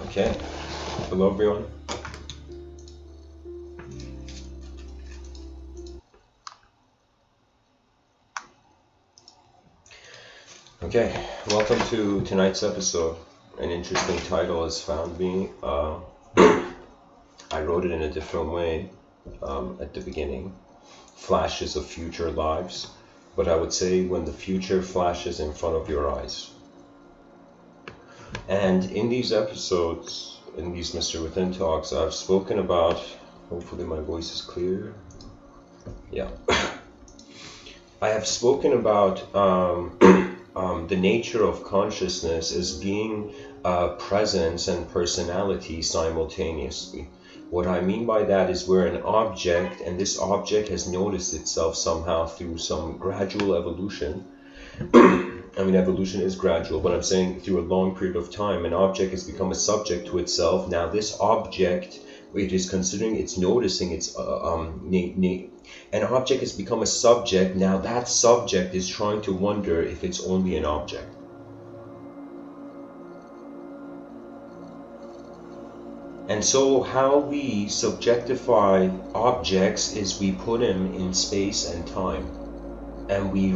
Okay, hello everyone. Okay, welcome to tonight's episode. An interesting title has found me. I wrote it in a different way at the beginning. Flashes of future lives, but I would say when the future flashes in front of your eyes. And in these episodes, in these Mr. Within talks, I've spoken about, hopefully my voice is clear. Yeah. I have spoken about the nature of consciousness as being presence and personality simultaneously. What I mean by that is we're an object, and this object has noticed itself somehow through some gradual evolution. I mean, evolution is gradual, but I'm saying through a long period of time, an object has become a subject to itself. Now, this object, it is considering, it's noticing, an object has become a subject. Now, that subject is trying to wonder if it's only an object. And so how we subjectify objects is we put them in space and time. And we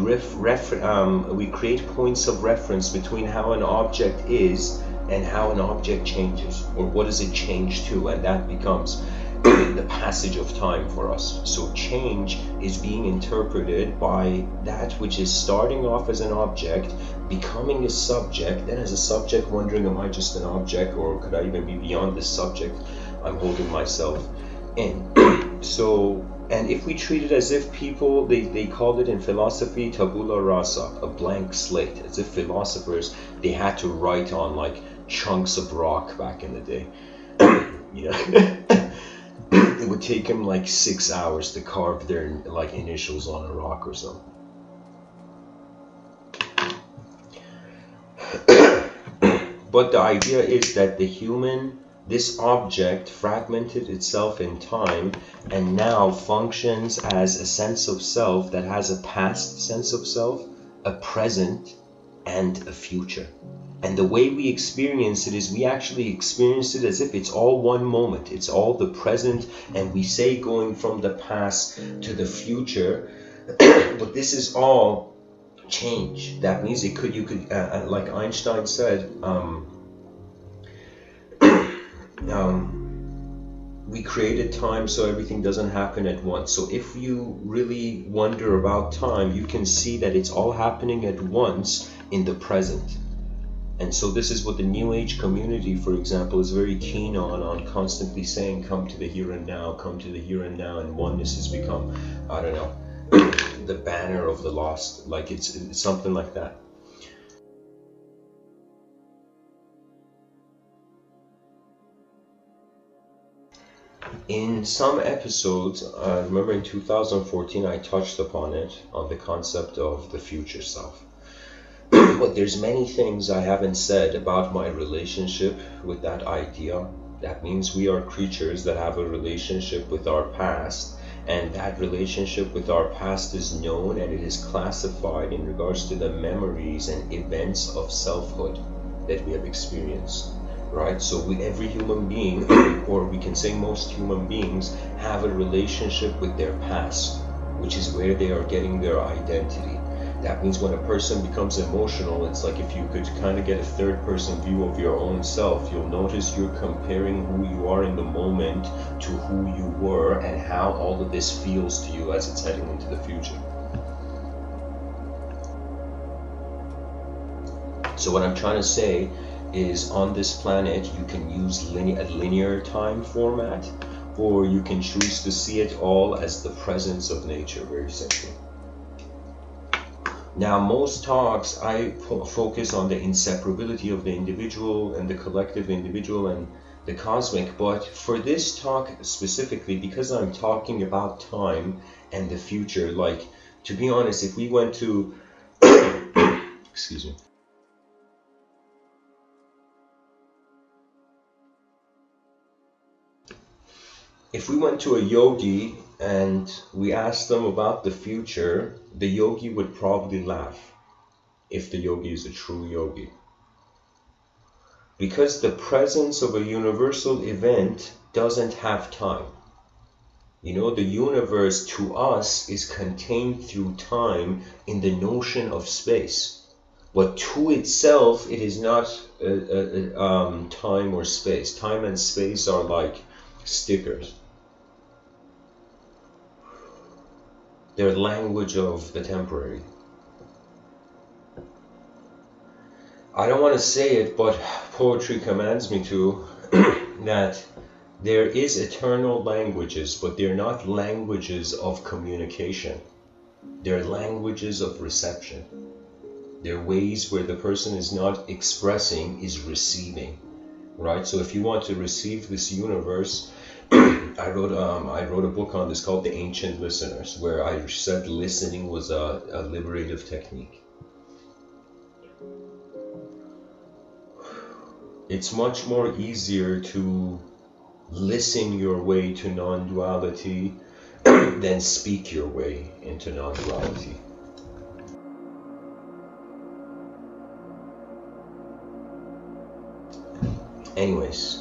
create points of reference between how an object is and how an object changes, or what does it change to, and that becomes the passage of time for us. So change is being interpreted by that which is starting off as an object, becoming a subject, then as a subject wondering, am I just an object, or could I even be beyond this subject I'm holding myself in? So, and if we treat it as if people, they called it in philosophy tabula rasa, a blank slate, as if philosophers, they had to write on like chunks of rock back in the day. You know, it would take them like 6 hours to carve their like initials on a rock or something. But the idea is that the human, this object fragmented itself in time and now functions as a sense of self that has a past sense of self, a present, and a future. And the way we experience it is we actually experience it as if it's all one moment. It's all the present, and we say going from the past to the future. But this is all change. That means you could like Einstein said, we created time so everything doesn't happen at once. So if you really wonder about time, you can see that it's all happening at once in the present. And so this is what the New Age community, for example, is very keen on constantly saying, come to the here and now, come to the here and now, and oneness has become, I don't know, the banner of the lost, like it's something like that. In some episodes, remember in 2014, I touched upon it, on the concept of the future self. But there's many things I haven't said about my relationship with that idea. That means we are creatures that have a relationship with our past, and that relationship with our past is known and it is classified in regards to the memories and events of selfhood that we have experienced. Right? So every human being, or we can say most human beings, have a relationship with their past, which is where they are getting their identity. That means when a person becomes emotional, it's like if you could kind of get a third-person view of your own self, you'll notice you're comparing who you are in the moment to who you were and how all of this feels to you as it's heading into the future. So what I'm trying to say is on this planet you can use a linear time format, or you can choose to see it all as the presence of nature, very simply. Now most talks I focus on the inseparability of the individual and the collective individual and the cosmic, but for this talk specifically, because I'm talking about time and the future, like, to be honest, if we went to excuse me, if we went to a yogi and we asked them about the future, the yogi would probably laugh, if the yogi is a true yogi. Because the presence of a universal event doesn't have time. You know, the universe to us is contained through time in the notion of space. But to itself, it is not time or space. Time and space are like stickers. They're language of the temporary. I don't want to say it, but poetry commands me to, that there is eternal languages, but they're not languages of communication. They're languages of reception. They're ways where the person is not expressing, is receiving, right? So if you want to receive this universe, I wrote a book on this called The Ancient Listeners, where I said listening was a liberative technique. It's much more easier to listen your way to non-duality than speak your way into non-duality. Anyways,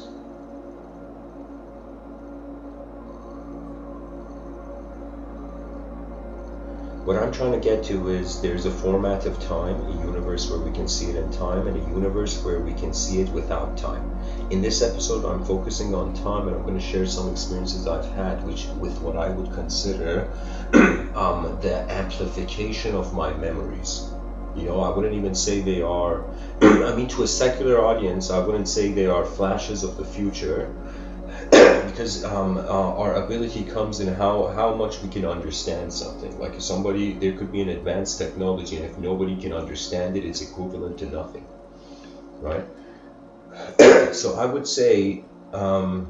what I'm trying to get to is there's a format of time, a universe where we can see it in time, and a universe where we can see it without time. In this episode, I'm focusing on time, and I'm going to share some experiences I've had with what I would consider the amplification of my memories. You know, I wouldn't even say they are, I mean, to a secular audience, I wouldn't say they are flashes of the future, because our ability comes in how much we can understand something. Like if somebody, there could be an advanced technology, and if nobody can understand it, it's equivalent to nothing, right? So I would say I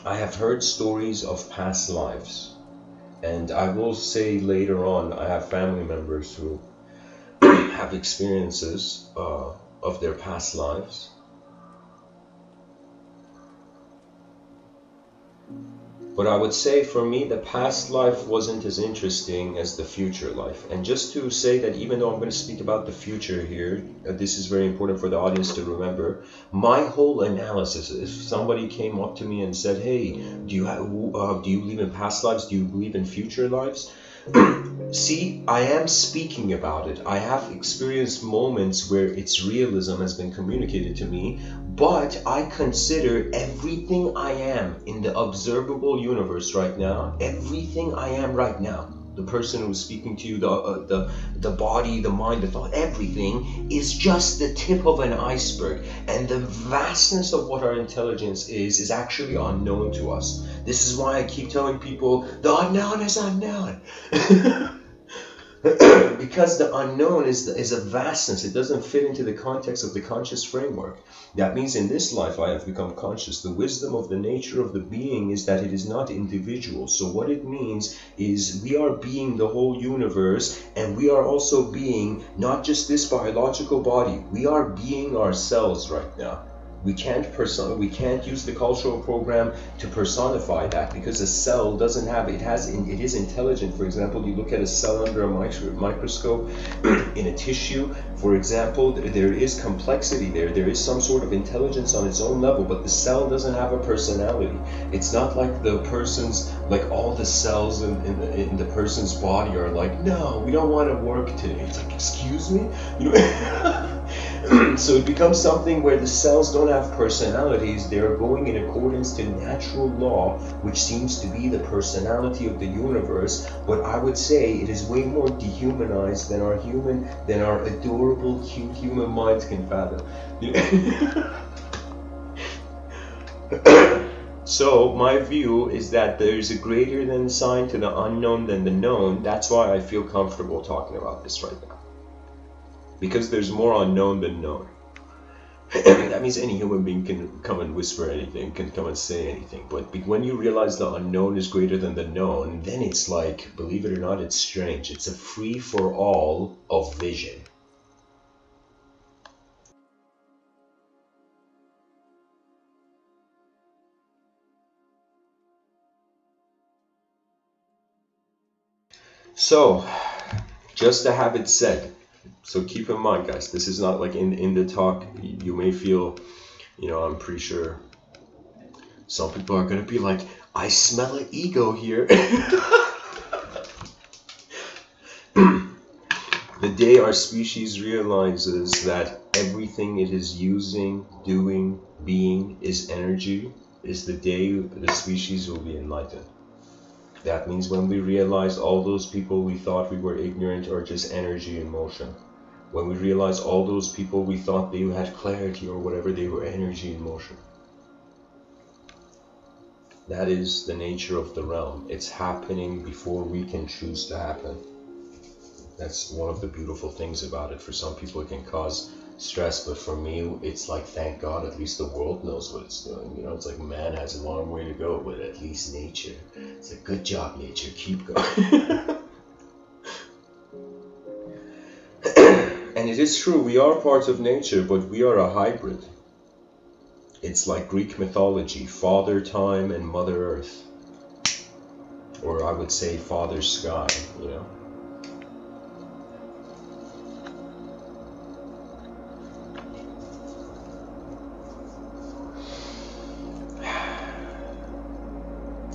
have heard stories of past lives, and I will say later on I have family members who have experiences of their past lives. But I would say for me, the past life wasn't as interesting as the future life. And just to say that even though I'm going to speak about the future here, this is very important for the audience to remember, my whole analysis, if somebody came up to me and said, hey, do you believe in past lives? Do you believe in future lives? See, I am speaking about it. I have experienced moments where its realism has been communicated to me, but I consider everything I am in the observable universe right now, everything I am right now, the person who's speaking to you, the body, the mind, the thought, everything is just the tip of an iceberg. And the vastness of what our intelligence is actually unknown to us. This is why I keep telling people, the unknown is unknown. Because the unknown is a vastness. It doesn't fit into the context of the conscious framework. That means in this life I have become conscious. The wisdom of the nature of the being is that it is not individual. So what it means is we are being the whole universe, and we are also being not just this biological body. We are being ourselves right now. We can't use the cultural program to personify that, because a cell doesn't have, it is intelligent. For example, you look at a cell under a microscope in a tissue, for example, there is complexity there is some sort of intelligence on its own level, but the cell doesn't have a personality. It's not like the person's, like all the cells in the person's body are like, no, we don't want to work today. It's like, excuse me, you know. So it becomes something where the cells don't have personalities. They're going in accordance to natural law, which seems to be the personality of the universe. But I would say it is way more dehumanized than our adorable, cute human minds can fathom. So my view is that there's a greater than sign to the unknown than the known. That's why I feel comfortable talking about this right now. Because there's more unknown than known. That means any human being can come and whisper anything, can come and say anything. But when you realize the unknown is greater than the known, then it's like, believe it or not, it's strange. It's a free-for-all of vision. So, just to have it said, so keep in mind, guys, this is not like in the talk, you may feel, I'm pretty sure some people are going to be like, I smell an ego here. The day our species realizes that everything it is using, doing, being is energy, is the day the species will be enlightened. That means when we realize all those people we thought we were ignorant are just energy in motion. When we realize all those people we thought they had clarity or whatever, they were energy in motion. That is the nature of the realm. It's happening before we can choose to happen. That's one of the beautiful things about it. For some people it can cause stress, but for me it's like, thank God, at least the world knows what it's doing. It's like man has a long way to go, but at least nature, it's a good job, nature, keep going. And it is true, we are part of nature, but we are a hybrid. It's like Greek mythology, Father Time and Mother Earth, or I would say Father Sky,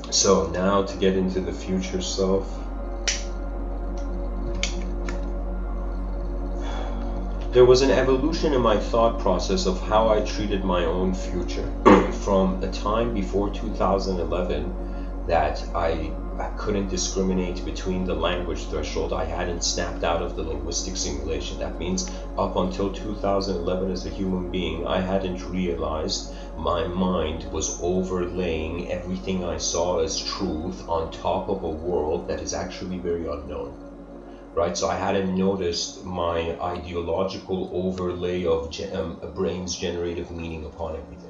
So now to get into the future self. There was an evolution in my thought process of how I treated my own future. From a time before 2011 that I couldn't discriminate between the language threshold. I hadn't snapped out of the linguistic simulation. That means up until 2011 as a human being, I hadn't realized my mind was overlaying everything I saw as truth on top of a world that is actually very unknown. Right, so I hadn't noticed my ideological overlay of a brain's generative meaning upon everything.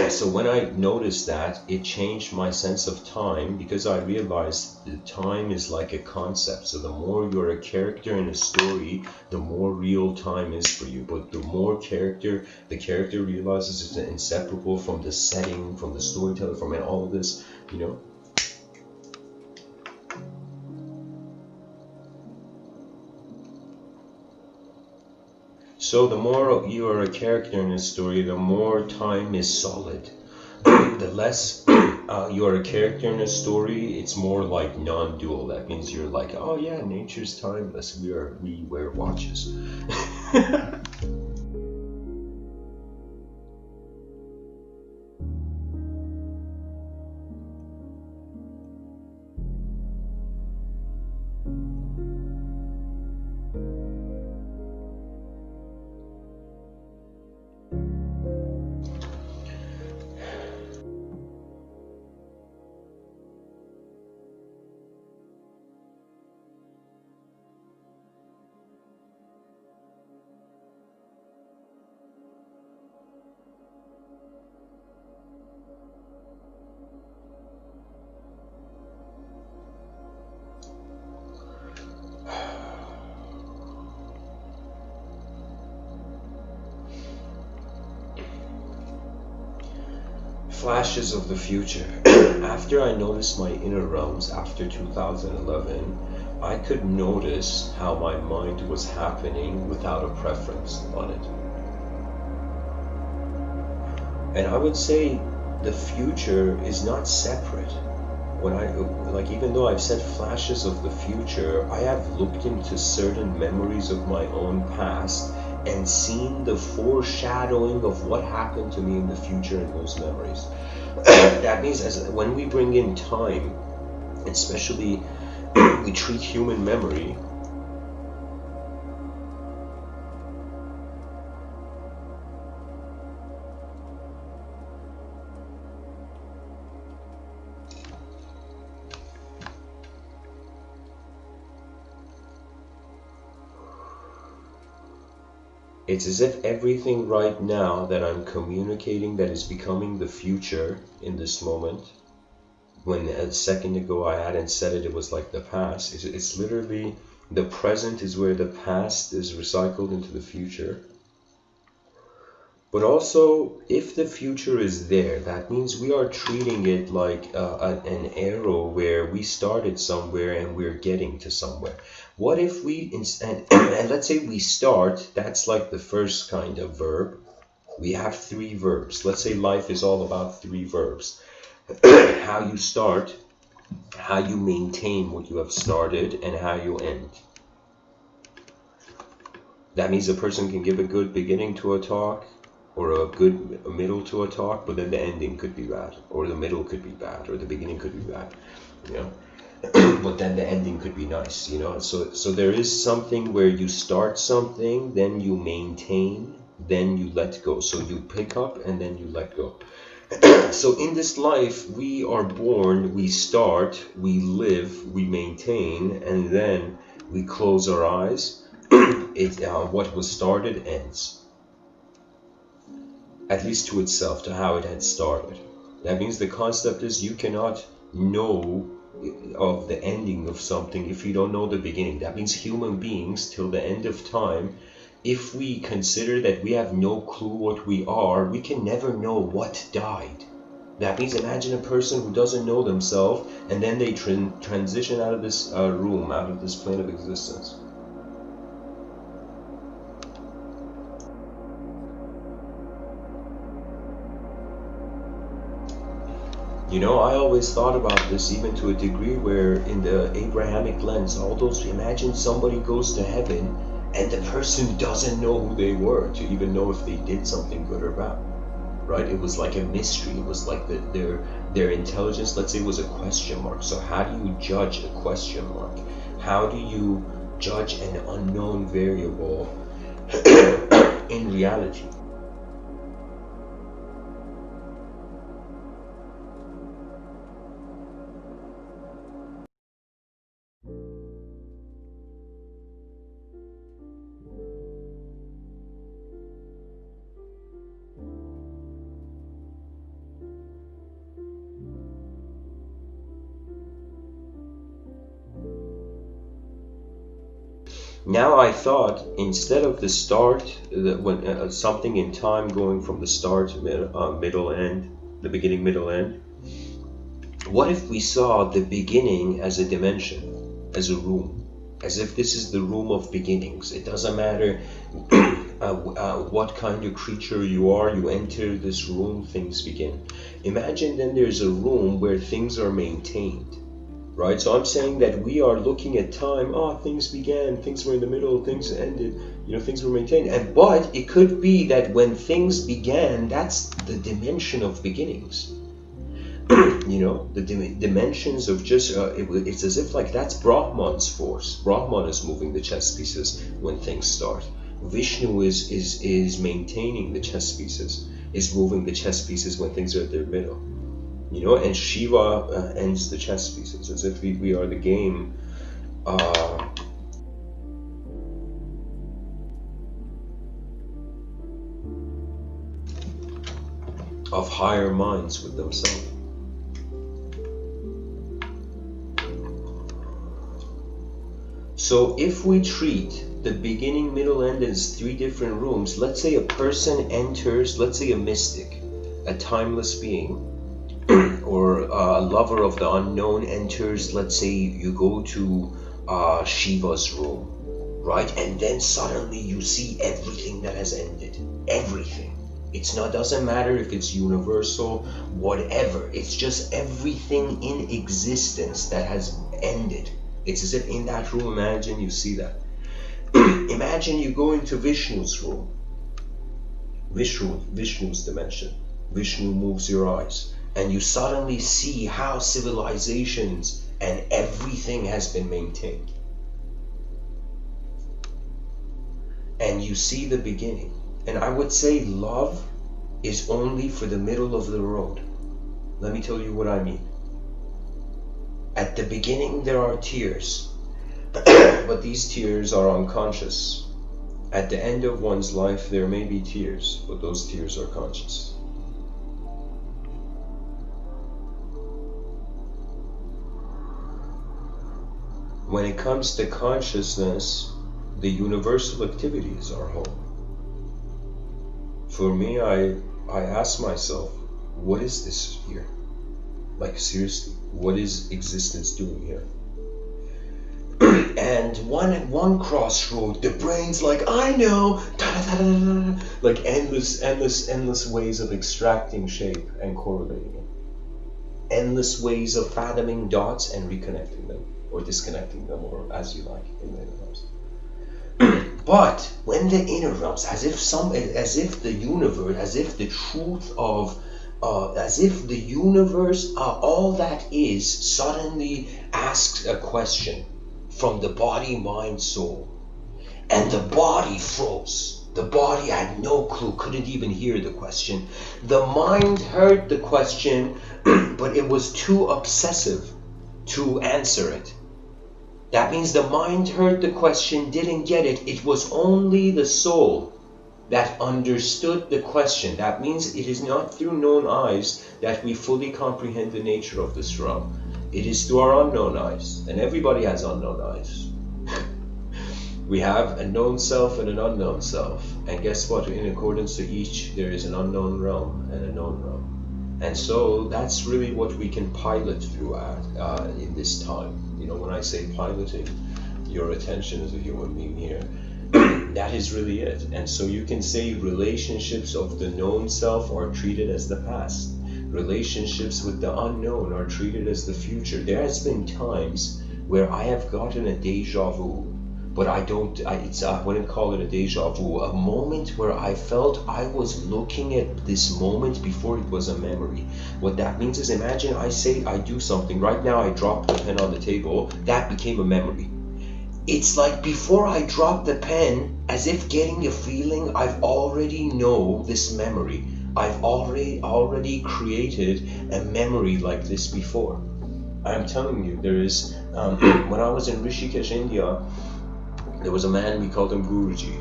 So when I noticed that, it changed my sense of time, because I realized that time is like a concept. So the more you're a character in a story, the more real time is for you. But the more the character realizes it's inseparable from the setting, from the storyteller, from all of this, So the more you are a character in a story, the more time is solid. The less you are a character in a story, it's more like non-dual. That means you're like, oh yeah, nature's timeless. We wear watches. Flashes of the future. After I noticed my inner realms after 2011, I could notice how my mind was happening without a preference on it. And I would say the future is not separate. Even though I've said flashes of the future, I have looked into certain memories of my own past and seen the foreshadowing of what happened to me in the future in those memories. That means when we bring in time, especially we treat human memory, it's as if everything right now that I'm communicating that is becoming the future in this moment, when a second ago I hadn't said it, it was like the past. It's literally the present is where the past is recycled into the future. But also, if the future is there, that means we are treating it like an arrow where we started somewhere and we're getting to somewhere. What if we, and let's say we start, that's like the first kind of verb. We have three verbs. Let's say life is all about three verbs. How you start, how you maintain what you have started, and how you end. That means a person can give a good beginning to a talk, or a good middle to a talk, but then the ending could be bad, or the middle could be bad, or the beginning could be bad, you know. But then the ending could be nice, you know. So there is something where you start something, then you maintain, then you let go. So you pick up and then you let go. So in this life, we are born, we start, we live, we maintain, and then we close our eyes. What was started ends, at least to itself, to how it had started. That means the concept is you cannot know of the ending of something if you don't know the beginning. That means human beings, till the end of time, if we consider that we have no clue what we are, we can never know what died. That means imagine a person who doesn't know themselves, and then they transition out of this room, out of this plane of existence. You know, I always thought about this, even to a degree where in the Abrahamic lens, all those, imagine somebody goes to heaven and the person doesn't know who they were to even know if they did something good or bad, right? It was like a mystery. It was like their intelligence, let's say, was a question mark. So how do you judge a question mark? How do you judge an unknown variable in reality? Now I thought, instead of the start, when something in time going from the start, middle, end, the beginning, middle, end, what if we saw the beginning as a dimension, as a room, as if this is the room of beginnings? It doesn't matter what kind of creature you are, you enter this room, things begin. Imagine then there's a room where things are maintained. Right, so I'm saying that we are looking at time. Things began, things were in the middle, things ended. You know, things were maintained. But it could be that when things began, that's the dimension of beginnings. You know, the dimensions of just it's as if like that's Brahman's force. Brahman is moving the chess pieces when things start. Vishnu is maintaining the chess pieces, is moving the chess pieces when things are at their middle. You know, and Shiva ends the chess pieces, as if we are the game of higher minds with themselves. So if we treat the beginning, middle, end as three different rooms, let's say a person enters, let's say a mystic, a timeless being, or a lover of the unknown enters, let's say you go to Shiva's room, right? And then suddenly you see everything that has ended. Everything. Doesn't matter if it's universal, whatever. It's just everything in existence that has ended. It's as if in that room, imagine you see that. Imagine you go into Vishnu's room. Vishnu's dimension. Vishnu moves your eyes. And you suddenly see how civilizations and everything has been maintained. And you see the beginning. And I would say love is only for the middle of the road. Let me tell you what I mean. At the beginning there are tears, but these tears are unconscious. At the end of one's life there may be tears, but those tears are conscious. When it comes to consciousness, the universal activities are home. For me, I ask myself, what is this here? Like, seriously, what is existence doing here? And one crossroad, the brain's like, I know, like endless ways of extracting shape and correlating it. Endless ways of fathoming dots and reconnecting them, or disconnecting them, or as you like in the inner realms. But when the inner realms, as if the universe, as if the truth of as if the universe, all that is, suddenly asks a question from the body, mind, soul, and the body froze. The body had no clue, couldn't even hear the question. The mind heard the question, but it was too obsessive to answer it. That means the mind heard the question, didn't get it. It was only the soul that understood the question. That means it is not through known eyes that we fully comprehend the nature of this realm. It is through our unknown eyes, and everybody has unknown eyes. We have a known self and an unknown self, and guess what? In accordance to each, there is an unknown realm and a known realm. And so that's really what we can pilot through in this time. You know, when I say piloting your attention as a human being here, that is really it. And so you can say relationships of the known self are treated as the past. Relationships with the unknown are treated as the future. There has been times where I have gotten a deja vu, but I wouldn't call it a deja vu, a moment where I felt I was looking at this moment before it was a memory. What that means is, imagine I say I do something, right now I drop the pen on the table, that became a memory. It's like before I drop the pen, as if getting a feeling, I've already know this memory. I've already created a memory like this before. I'm telling you, there is, when I was in Rishikesh, India, there was a man, we called him Guruji.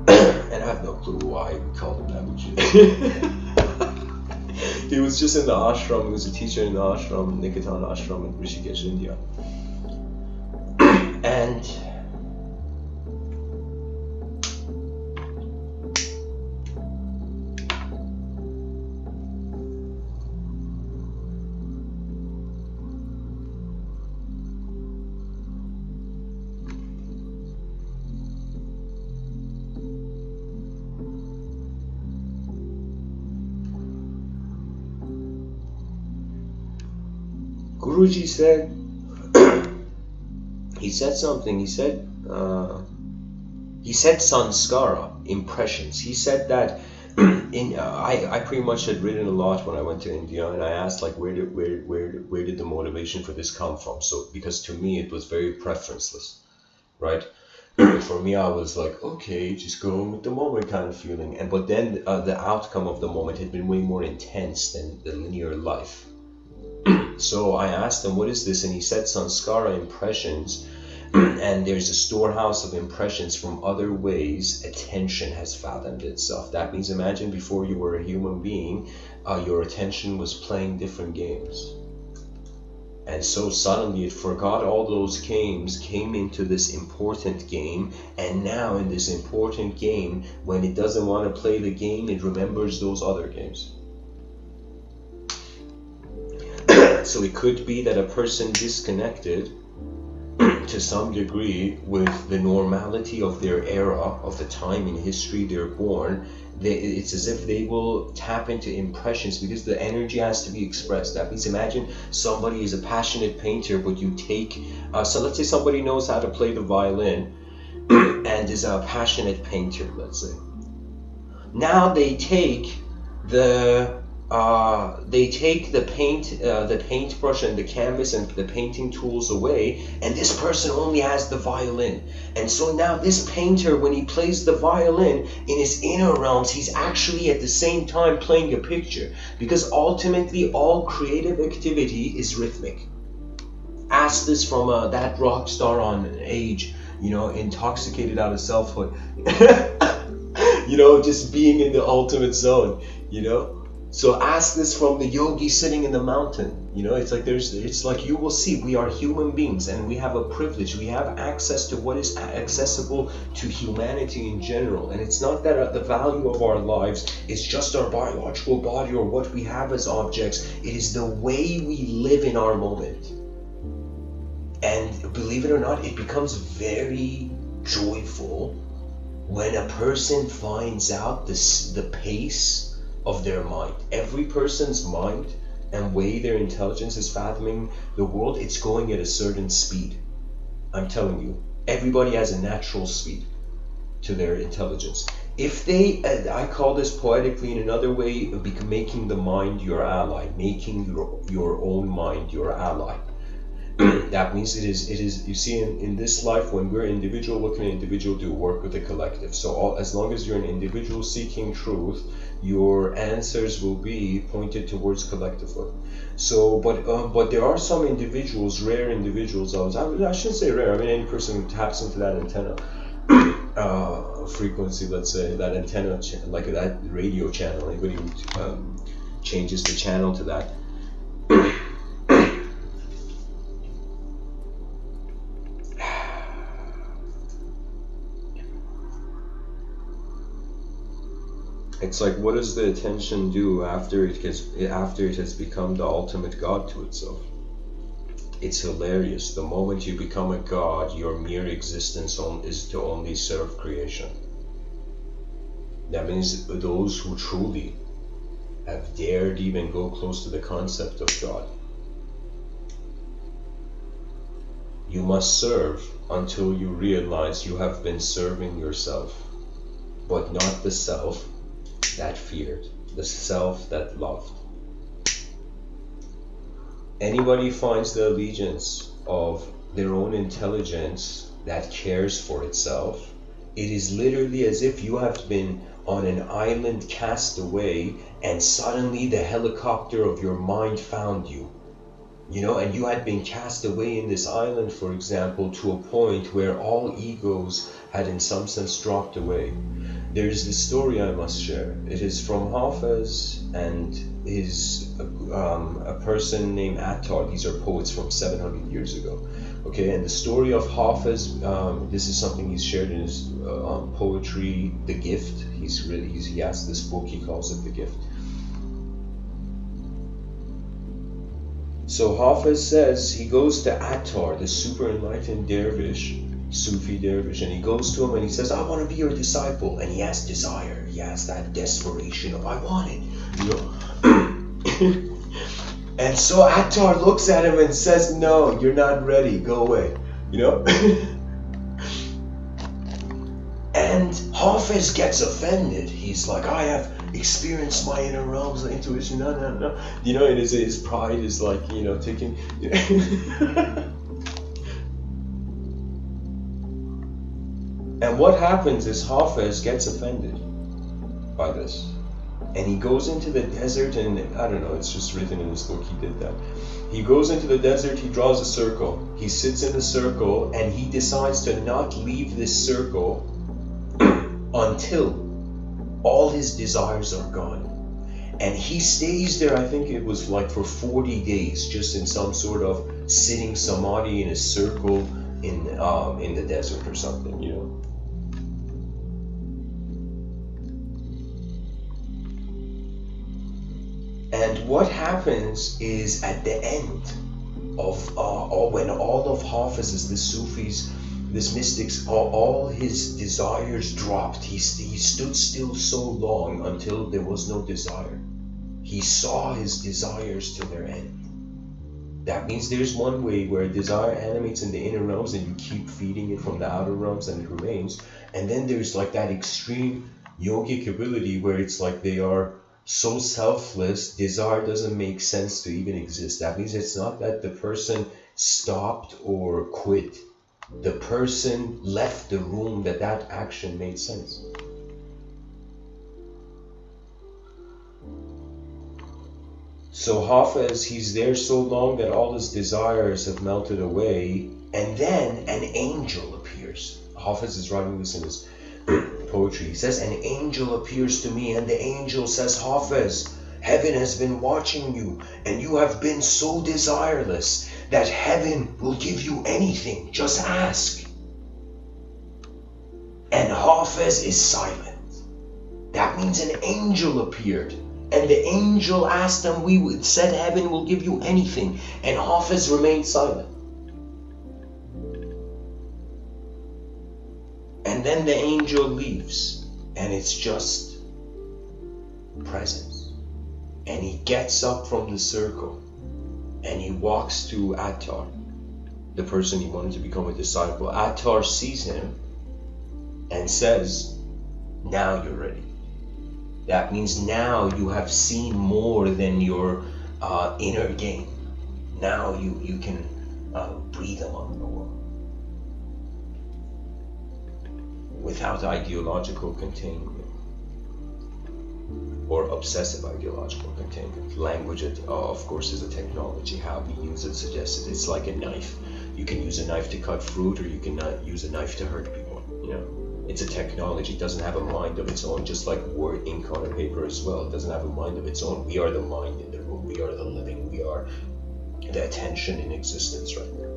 And I have no clue why we called him that Guruji. He was just in the ashram, he was a teacher in the ashram, Nikatan ashram in Rishikesh, India. And Guruji said, he said something, he said sanskara, impressions. He said that I pretty much had written a lot when I went to India, and I asked, like, where did the motivation for this come from? So, because to me it was very preferenceless, right? For me, I was like, okay, just going with the moment kind of feeling. But then the outcome of the moment had been way more intense than the linear life. So I asked him, what is this? And he said sanskara, impressions. And there's a storehouse of impressions from other ways attention has fathomed itself. That means, imagine before you were a human being, your attention was playing different games. And so suddenly it forgot all those games, came into this important game, and now in this important game, when it doesn't want to play the game, it remembers those other games. So it could be that a person disconnected to some degree with the normality of their era, of the time in history they're born. It's as if they will tap into impressions because the energy has to be expressed. That means, imagine somebody is a passionate painter, but you take, so let's say somebody knows how to play the violin and is a passionate painter, let's say. Now they take the paintbrush and the canvas and the painting tools away, and this person only has the violin. And so now this painter, when he plays the violin in his inner realms, he's actually at the same time playing a picture, because ultimately all creative activity is rhythmic. Ask this from that rock star on Age, intoxicated out of selfhood, just being in the ultimate zone, So ask this from the yogi sitting in the mountain. You know, it's like you will see we are human beings and we have a privilege. We have access to what is accessible to humanity in general. And it's not that the value of our lives is just our biological body or what we have as objects. It is the way we live in our moment. And believe it or not, it becomes very joyful when a person finds out the pace of their mind. Every person's mind and way their intelligence is fathoming the world, it's going at a certain speed. I'm telling you, everybody has a natural speed to their intelligence. If they, I call this poetically in another way, making the mind your ally, making your own mind your ally. That means it is you see in this life, when we're individual, what can an individual do? Work with the collective. So as long as you're an individual seeking truth, your answers will be pointed towards collectively. So but there are some individuals, rare individuals, I shouldn't say rare, I mean any person who taps into that antenna frequency, let's say, that antenna like that radio channel, anybody who changes the channel to that. It's like, what does the attention do after it has become the ultimate God to itself? It's hilarious. The moment you become a God, your mere existence is to only serve creation. That means those who truly have dared even go close to the concept of God, you must serve until you realize you have been serving yourself, but not the self that feared, the self that loved. Anybody finds the allegiance of their own intelligence that cares for itself, it is literally as if you have been on an island cast away and suddenly the helicopter of your mind found you. You know, and you had been cast away in this island, for example, to a point where all egos had in some sense dropped away. There's this story I must share. It is from Hafez and a person named Attar. These are poets from 700 years ago. Okay, and the story of Hafez, this is something he's shared in his poetry, The Gift. He has this book, he calls it The Gift. So Hafez says he goes to Attar, the super enlightened dervish, Sufi dervish, and he goes to him and he says, I want to be your disciple. And he has desire, he has that desperation of, I want it, you know. And so Attar looks at him and says, no, you're not ready, go away, you know. And Hafez gets offended. He's like, I have experienced my inner realms, the intuition, no. You know, his pride is like, you know, taking... And what happens is Hafez gets offended by this. And he goes into the desert, and I don't know, it's just written in this book, he did that. He goes into the desert, he draws a circle. He sits in the circle, and he decides to not leave this circle until all his desires are gone. And he stays there, I think it was like for 40 days, just in some sort of sitting samadhi in a circle in the desert or something, you know. And what happens is at the end of when all of Hafez's, the Sufis, this mystics, all his desires dropped. He stood still so long until there was no desire. He saw his desires to their end. That means there's one way where desire animates in the inner realms and you keep feeding it from the outer realms and it remains. And then there's like that extreme yogic ability where it's like they are so selfless, desire doesn't make sense to even exist. That means it's not that the person stopped or quit. The person left the room that action made sense. So Hafez, he's there so long that all his desires have melted away, and then an angel appears. Hafez is writing this in his poetry. He says, an angel appears to me, and the angel says, Hafez, Heaven has been watching you, and you have been so desireless that heaven will give you anything. Just ask. And Hafez is silent. That means an angel appeared. And the angel asked them, said heaven will give you anything. And Hafez remained silent. And then the angel leaves. And it's just presence. And he gets up from the circle. And he walks to Attar, the person he wanted to become a disciple. Attar sees him and says, now you're ready. That means now you have seen more than your inner game. Now you can breathe among the world without ideological containment or obsessive ideological containment. Language, of course, is a technology. How we use it suggests it's like a knife. You can use a knife to cut fruit, or you can use a knife to hurt people. It's a technology. It doesn't have a mind of its own, just like word, ink on a paper as well. It doesn't have a mind of its own. We are the mind in the room. We are the living. We are the attention in existence right now.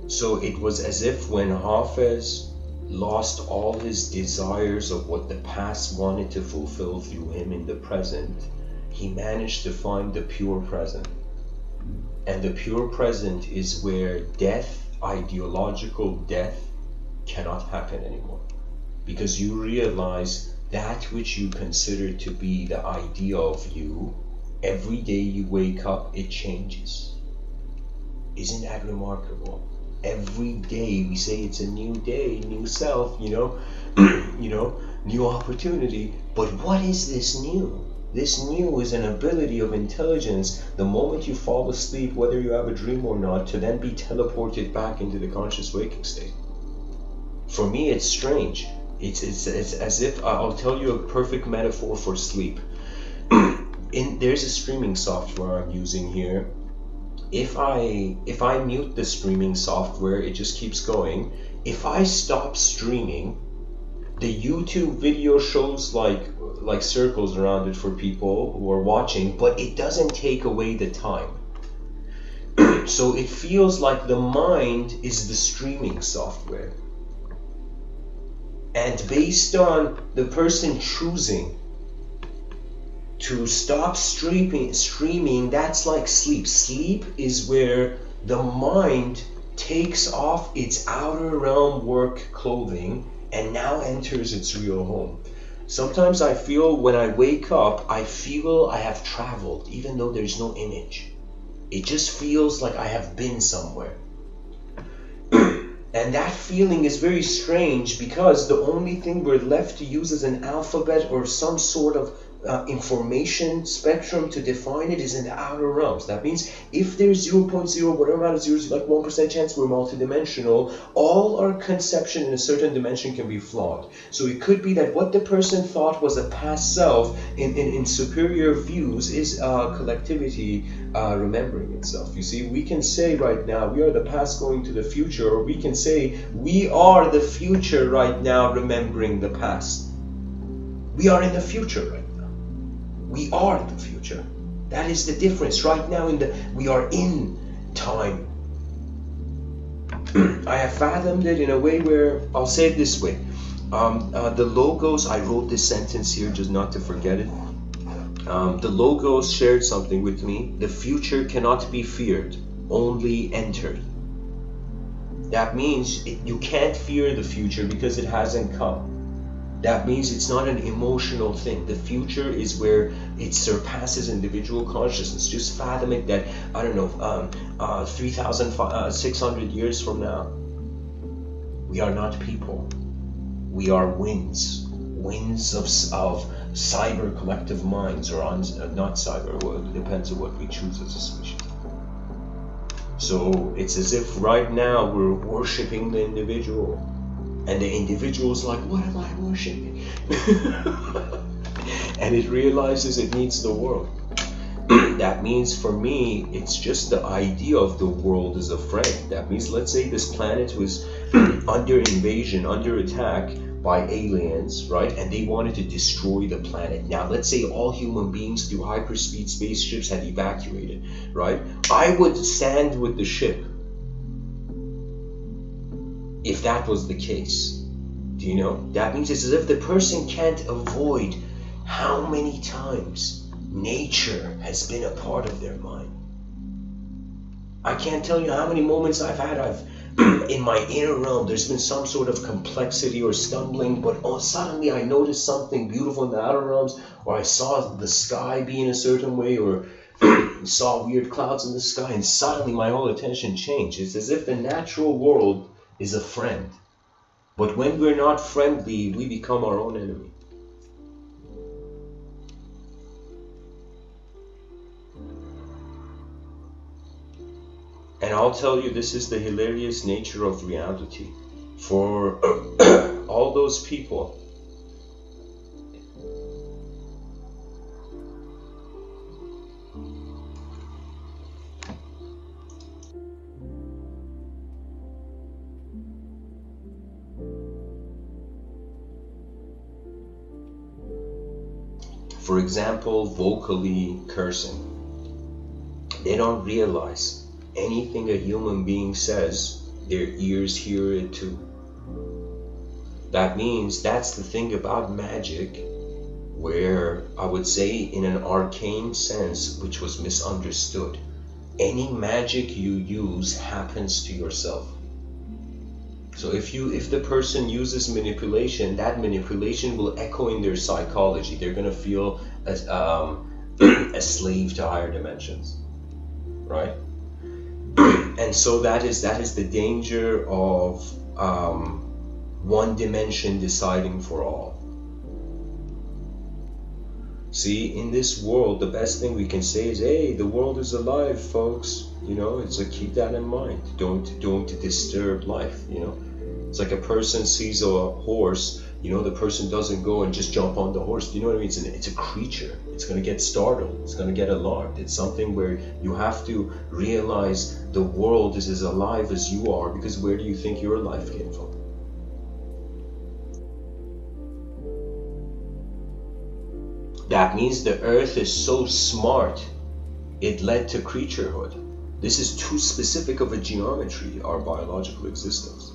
So it was as if when Hafez lost all his desires of what the past wanted to fulfill through him in the present, he managed to find the pure present. And the pure present is where death, ideological death, cannot happen anymore. Because you realize that which you consider to be the idea of you, every day you wake up, it changes. Isn't that remarkable? Every day we say it's a new day, new self, new opportunity. But what is this new? This new is an ability of intelligence the moment you fall asleep, whether you have a dream or not, to then be teleported back into the conscious waking state. For me, it's strange. It's as if, I'll tell you a perfect metaphor for sleep. There's a streaming software I'm using here. If I mute the streaming software, it just keeps going. If I stop streaming, the YouTube video shows like circles around it for people who are watching, but it doesn't take away the time. So it feels like the mind is the streaming software. And based on the person choosing to stop streaming, that's like sleep. Sleep is where the mind takes off its outer realm work clothing and now enters its real home. Sometimes I feel when I wake up, I feel I have traveled, even though there's no image. It just feels like I have been somewhere. And that feeling is very strange because the only thing we're left to use as an alphabet or some sort of information spectrum to define it is in the outer realms. That means if there's 0.0 whatever amount of zeros, like 1% chance we're multidimensional, all our conception in a certain dimension can be flawed. So it could be that what the person thought was a past self in superior views is collectivity remembering itself. You see, we can say right now we are the past going to the future, or we can say we are the future right now remembering the past. We are in the future right now. We are the future. That is the difference. Right now we are in time. I have fathomed it in a way where, I'll say it this way. The logos, I wrote this sentence here just not to forget it. The logos shared something with me. The future cannot be feared, only entered. That means you can't fear the future because it hasn't come. That means it's not an emotional thing. The future is where it surpasses individual consciousness. Just fathom it that, 3,600 years from now, we are not people. We are winds of cyber collective minds, or not cyber, well, it depends on what we choose as a species. So it's as if right now we're worshipping the individual. And the individual's like, what am I worshipping? And it realizes it needs the world. That means for me, it's just the idea of the world as a friend. That means, let's say this planet was under invasion, under attack by aliens, right? And they wanted to destroy the planet. Now, let's say all human beings through hyperspeed spaceships had evacuated, right? I would stand with the ship if that was the case. Do you know? That means it's as if the person can't avoid how many times nature has been a part of their mind. I can't tell you how many moments I've in my inner realm, there's been some sort of complexity or stumbling, but suddenly I noticed something beautiful in the outer realms, or I saw the sky be in a certain way, or saw weird clouds in the sky, and suddenly my whole attention changed. It's as if the natural world is a friend. But when we're not friendly, we become our own enemy. And I'll tell you, this is the hilarious nature of reality. For all those people, for example, vocally cursing, they don't realize anything a human being says, their ears hear it too. That means that's the thing about magic, where I would say in an arcane sense, which was misunderstood, any magic you use happens to yourself. So if the person uses manipulation, that manipulation will echo in their psychology. They're going to feel as a slave to higher dimensions, right? And so that is the danger of one dimension deciding for all. See, in this world, the best thing we can say is, hey, the world is alive, folks. You know, it's like, keep that in mind. Don't disturb life, you know. It's like a person sees a horse, you know, the person doesn't go and just jump on the horse. Do you know what I mean? It's a creature. It's going to get startled. It's going to get alarmed. It's something where you have to realize the world is as alive as you are, because where do you think your life came from? That means the earth is so smart, it led to creaturehood. This is too specific of a geometry, our biological existence.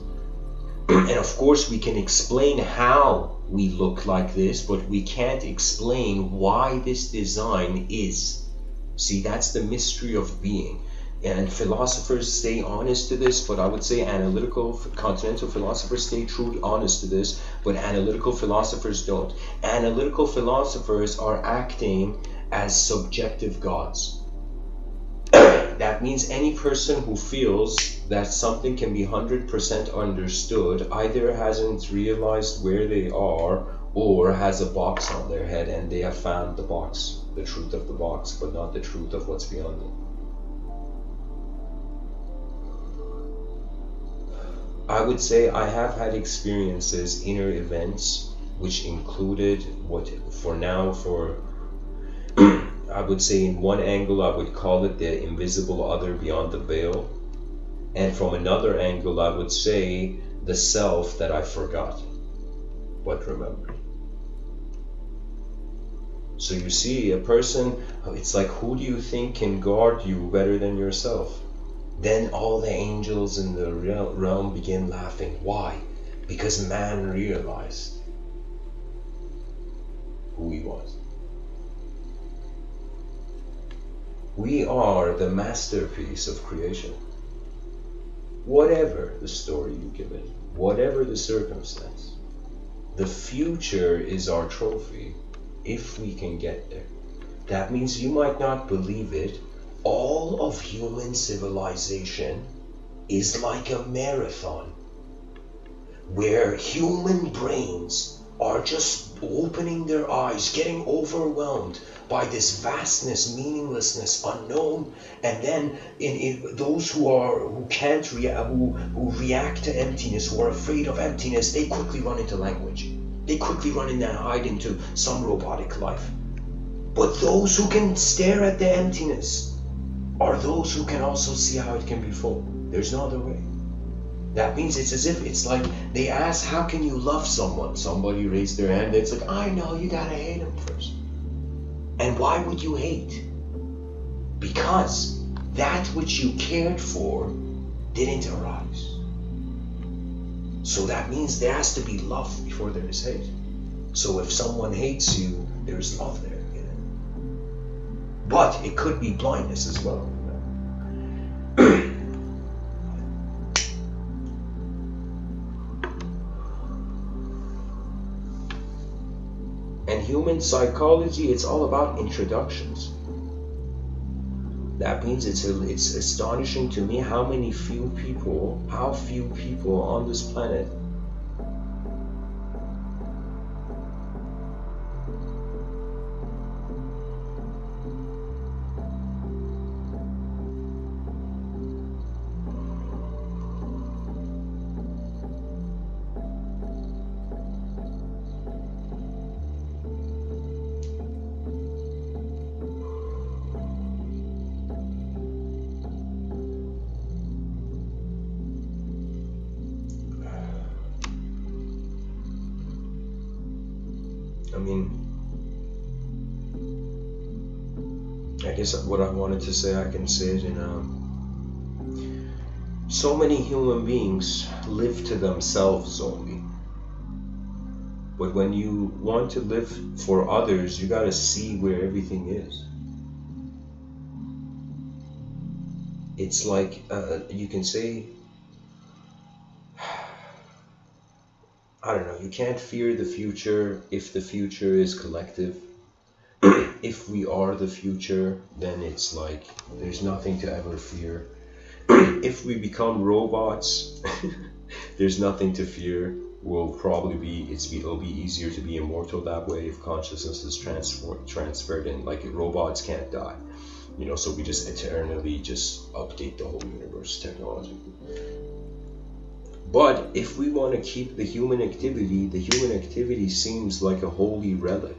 And of course we can explain how we look like this, but we can't explain why this design is. See, that's the mystery of being. And philosophers stay honest to this, but I would say continental philosophers stay truly honest to this, but analytical philosophers don't. Analytical philosophers are acting as subjective gods. That means any person who feels that something can be 100% understood either hasn't realized where they are, or has a box on their head and they have found the box, the truth of the box, but not the truth of what's beyond it. I would say I have had experiences, inner events, which included I would say in one angle I would call it the invisible other beyond the veil, and from another angle I would say the self that I forgot but remembered. So you see, a person, it's like, who do you think can guard you better than yourself? Then all the angels in the realm begin laughing. Why? Because man realized who he was. We are the masterpiece of creation. Whatever the story you give it, whatever the circumstance, the future is our trophy if we can get there. That means you might not believe it, all of human civilization is like a marathon where human brains are just opening their eyes, getting overwhelmed by this vastness, meaninglessness, unknown, and then in those who react to emptiness, who are afraid of emptiness, they quickly run into language. They quickly run in and hide into some robotic life. But those who can stare at the emptiness are those who can also see how it can be full. There's no other way. That means it's as if it's like they ask, how can you love someone? Somebody raised their hand. It's like, I know, you gotta hate him first. And why would you hate? Because that which you cared for didn't arise. So that means there has to be love before there is hate. So if someone hates you, there's love there. But it could be blindness as well. And human psychology, it's all about introductions. That means it's astonishing to me how few people on this planet I guess what I wanted to say, I can say it in so many human beings live to themselves only. But when you want to live for others, you gotta see where everything is. It's like, you can say, I don't know, you can't fear the future if the future is collective. If we are the future, then it's like there's nothing to ever fear. If we become robots, there's nothing to fear. It'll be easier to be immortal that way if consciousness is transferred, and like robots can't die. So we just eternally just update the whole universe technology. But if we want to keep the human activity seems like a holy relic.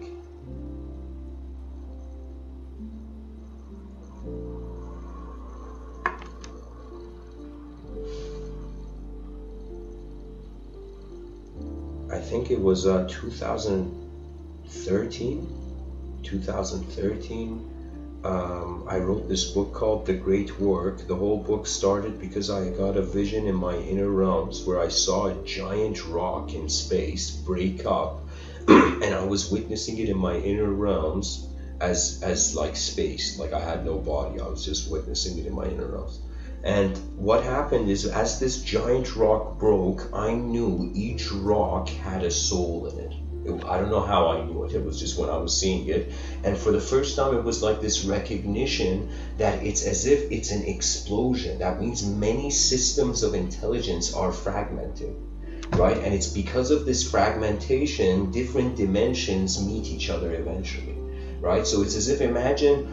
I think it was 2013. I wrote this book called The Great Work. The whole book started because I got a vision in my inner realms where I saw a giant rock in space break up, and I was witnessing it in my inner realms as like space, like I had no body. I was just witnessing it in my inner realms. And what happened is, as this giant rock broke, I knew each rock had a soul in it. I don't know how I knew it. It was just when I was seeing it. And for the first time, it was like this recognition that it's as if it's an explosion. That means many systems of intelligence are fragmented, right? And it's because of this fragmentation, different dimensions meet each other eventually, right? So it's as if, imagine,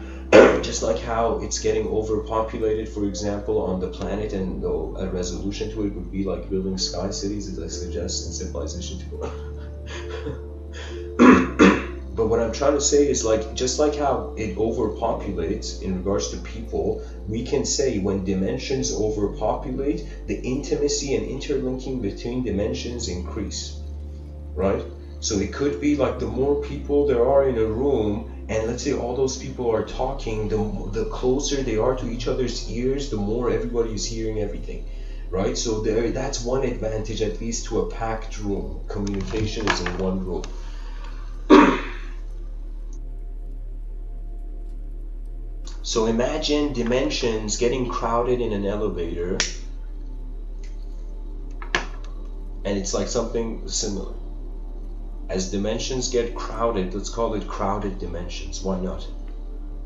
just like how it's getting overpopulated, for example, on the planet, and a resolution to it would be like building sky cities, as I suggest in civilization 2. But what I'm trying to say is, like, just like how it overpopulates in regards to people, we can say when dimensions overpopulate, the intimacy and interlinking between dimensions increase, right? So it could be like the more people there are in a room, and let's say all those people are talking, the closer they are to each other's ears, the more everybody is hearing everything, right? So that's one advantage, at least, to a packed room. Communication is in one room. So imagine dimensions getting crowded in an elevator, and it's like something similar. As dimensions get crowded, let's call it crowded dimensions. Why not?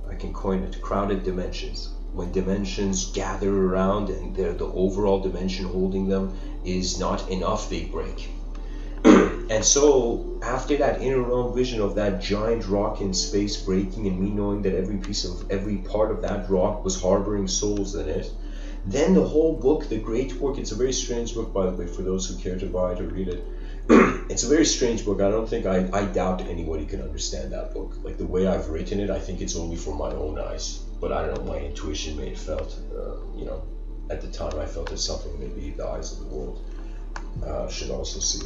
I can coin it, crowded dimensions. When dimensions gather around and the overall dimension holding them is not enough, they break. And so after that inner realm vision of that giant rock in space breaking, and me knowing that every part of that rock was harboring souls in it, then the whole book, The Great Work, it's a very strange book, by the way, for those who care to buy it or read it. It's a very strange book. I don't think I doubt anybody can understand that book. Like the way I've written it, I think it's only for my own eyes. But I don't know, my intuition made it felt, at the time I felt it's something maybe the eyes of the world should also see.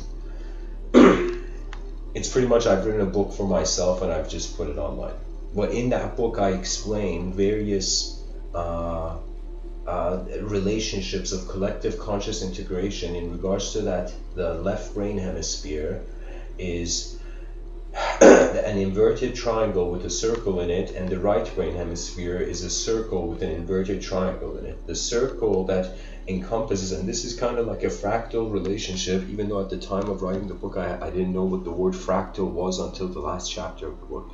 It's pretty much, I've written a book for myself and I've just put it online. But in that book I explain various relationships of collective conscious integration in regards to that the left brain hemisphere is an inverted triangle with a circle in it, and the right brain hemisphere is a circle with an inverted triangle in it. The circle that encompasses, and this is kind of like a fractal relationship, even though at the time of writing the book I didn't know what the word fractal was until the last chapter of the book.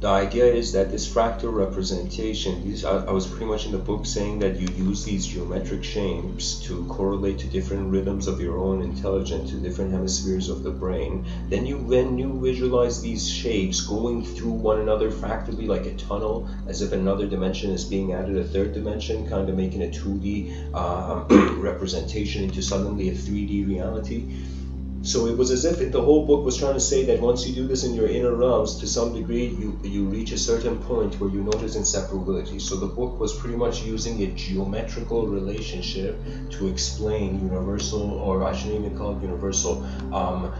The idea is that this fractal representation, I was pretty much in the book saying that you use these geometric shapes to correlate to different rhythms of your own intelligence, to different hemispheres of the brain. Then when you visualize these shapes going through one another fractally like a tunnel, as if another dimension is being added, a third dimension, kind of making a 2D representation into suddenly a 3D reality. So it was as if the whole book was trying to say that once you do this in your inner realms, to some degree, you reach a certain point where you notice inseparability. So the book was pretty much using a geometrical relationship to explain universal, or I shouldn't even call it universal, the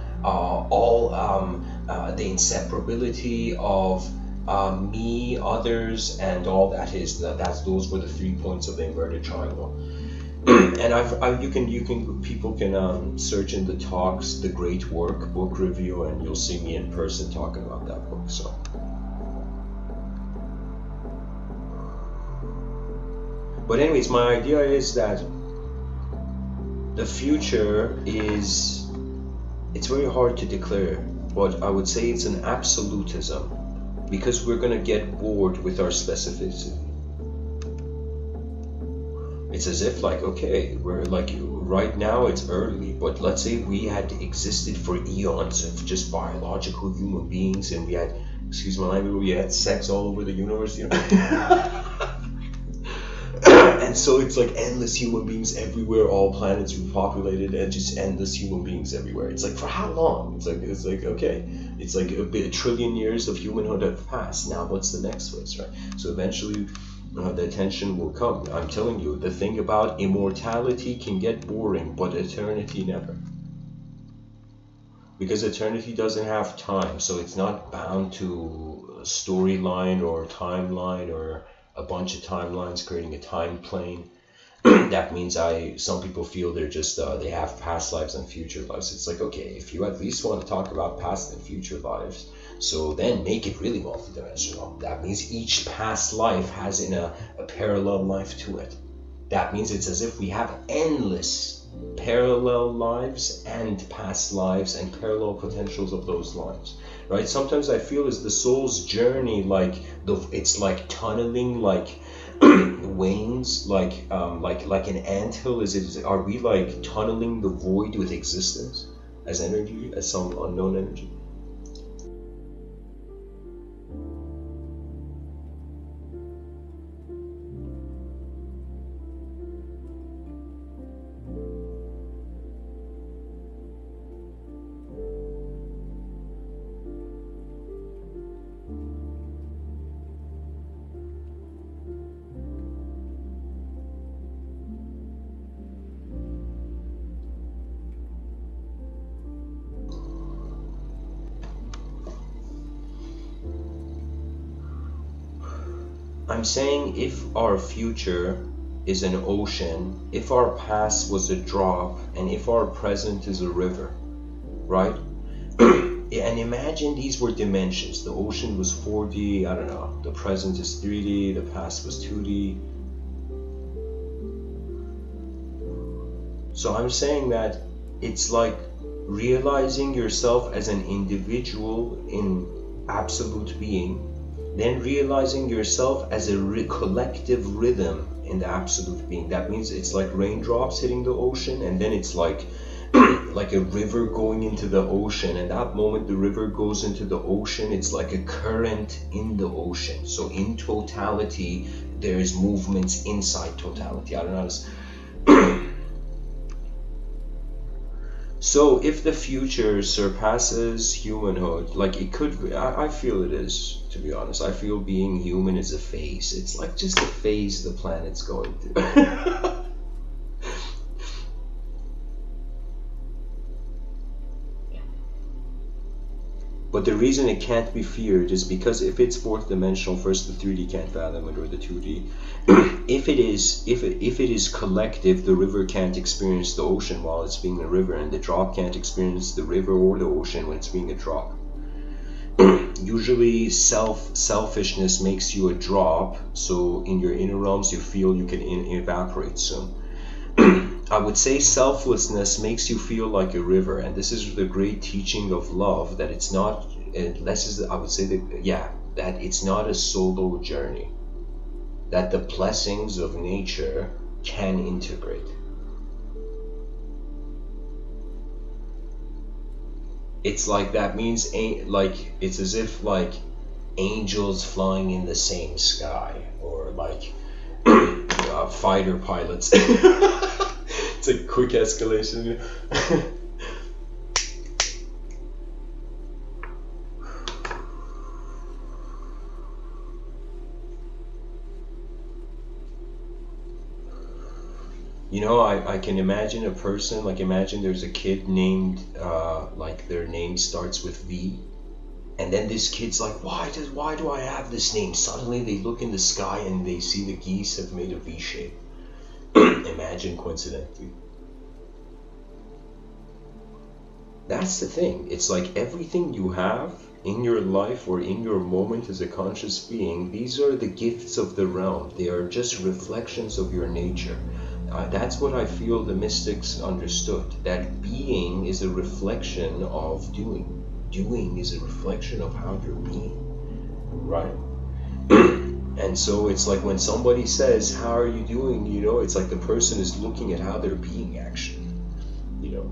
inseparability of me, others, and all that is. Those were the 3 points of the inverted triangle. And people can search in the talks, The Great Work book review, and you'll see me in person talking about that book. So, but anyways, my idea is that the future is, it's very hard to declare, but I would say it's an absolutism, because we're gonna get bored with our specificity. It's as if like, okay, we're like, right now it's early, but let's say we had existed for eons of just biological human beings, and we had, excuse my language, we had sex all over the universe, And so it's like endless human beings everywhere, all planets repopulated, and just endless human beings everywhere. It's like, for how long? It's like okay, it's like a trillion years of humanhood have passed. Now what's the next phase, right? So eventually the attention will come. I'm telling you, the thing about immortality can get boring, but eternity never. Because eternity doesn't have time, so it's not bound to a storyline or a timeline or a bunch of timelines creating a time plane. That means some people feel they're just they have past lives and future lives. It's like, okay, if you at least want to talk about past and future lives, so then make it really multidimensional. That means each past life has a parallel life to it. That means it's as if we have endless parallel lives and past lives and parallel potentials of those lives, right? Sometimes I feel is the soul's journey it's like tunneling, like veins, like an anthill. Are we like tunneling the void with existence as energy, as some unknown energy? I'm saying if our future is an ocean, if our past was a drop, and if our present is a river, right? And imagine these were dimensions. The ocean was 4D, I don't know, the present is 3D, the past was 2D. So I'm saying that it's like realizing yourself as an individual in absolute being, then realizing yourself as a collective rhythm in the absolute being. That means it's like raindrops hitting the ocean, and then it's like like a river going into the ocean, and that moment the river goes into the ocean, it's like a current in the ocean. So in totality there is movements inside totality. I don't know. So if the future surpasses humanhood, like it could, I feel it is, to be honest. I feel being human is a phase. It's like just a phase the planet's going through. But the reason it can't be feared is because if it's fourth dimensional, first the 3D can't fathom it, or the 2D. if it is collective, the river can't experience the ocean while it's being a river, and the drop can't experience the river or the ocean when it's being a drop. Usually selfishness makes you a drop, so in your inner realms you feel you can evaporate soon. I would say selflessness makes you feel like a river, and this is the great teaching of love, that it's not, I would say that it's not a solo journey, that the blessings of nature can integrate. It's like, that means like it's as if like angels flying in the same sky, or like fighter pilots. It's a quick escalation. You know, I can imagine a person, like imagine there's a kid named, like their name starts with V, and then this kid's like, why do I have this name? Suddenly they look in the sky and they see the geese have made a V shape. Imagine coincidentally. That's the thing. It's like everything you have in your life or in your moment as a conscious being, these are the gifts of the realm. They are just reflections of your nature. That's what I feel the mystics understood, that being is a reflection of doing. Doing is a reflection of how you're being, right? And so it's like when somebody says, how are you doing, you know, it's like the person is looking at how they're being actually, you know.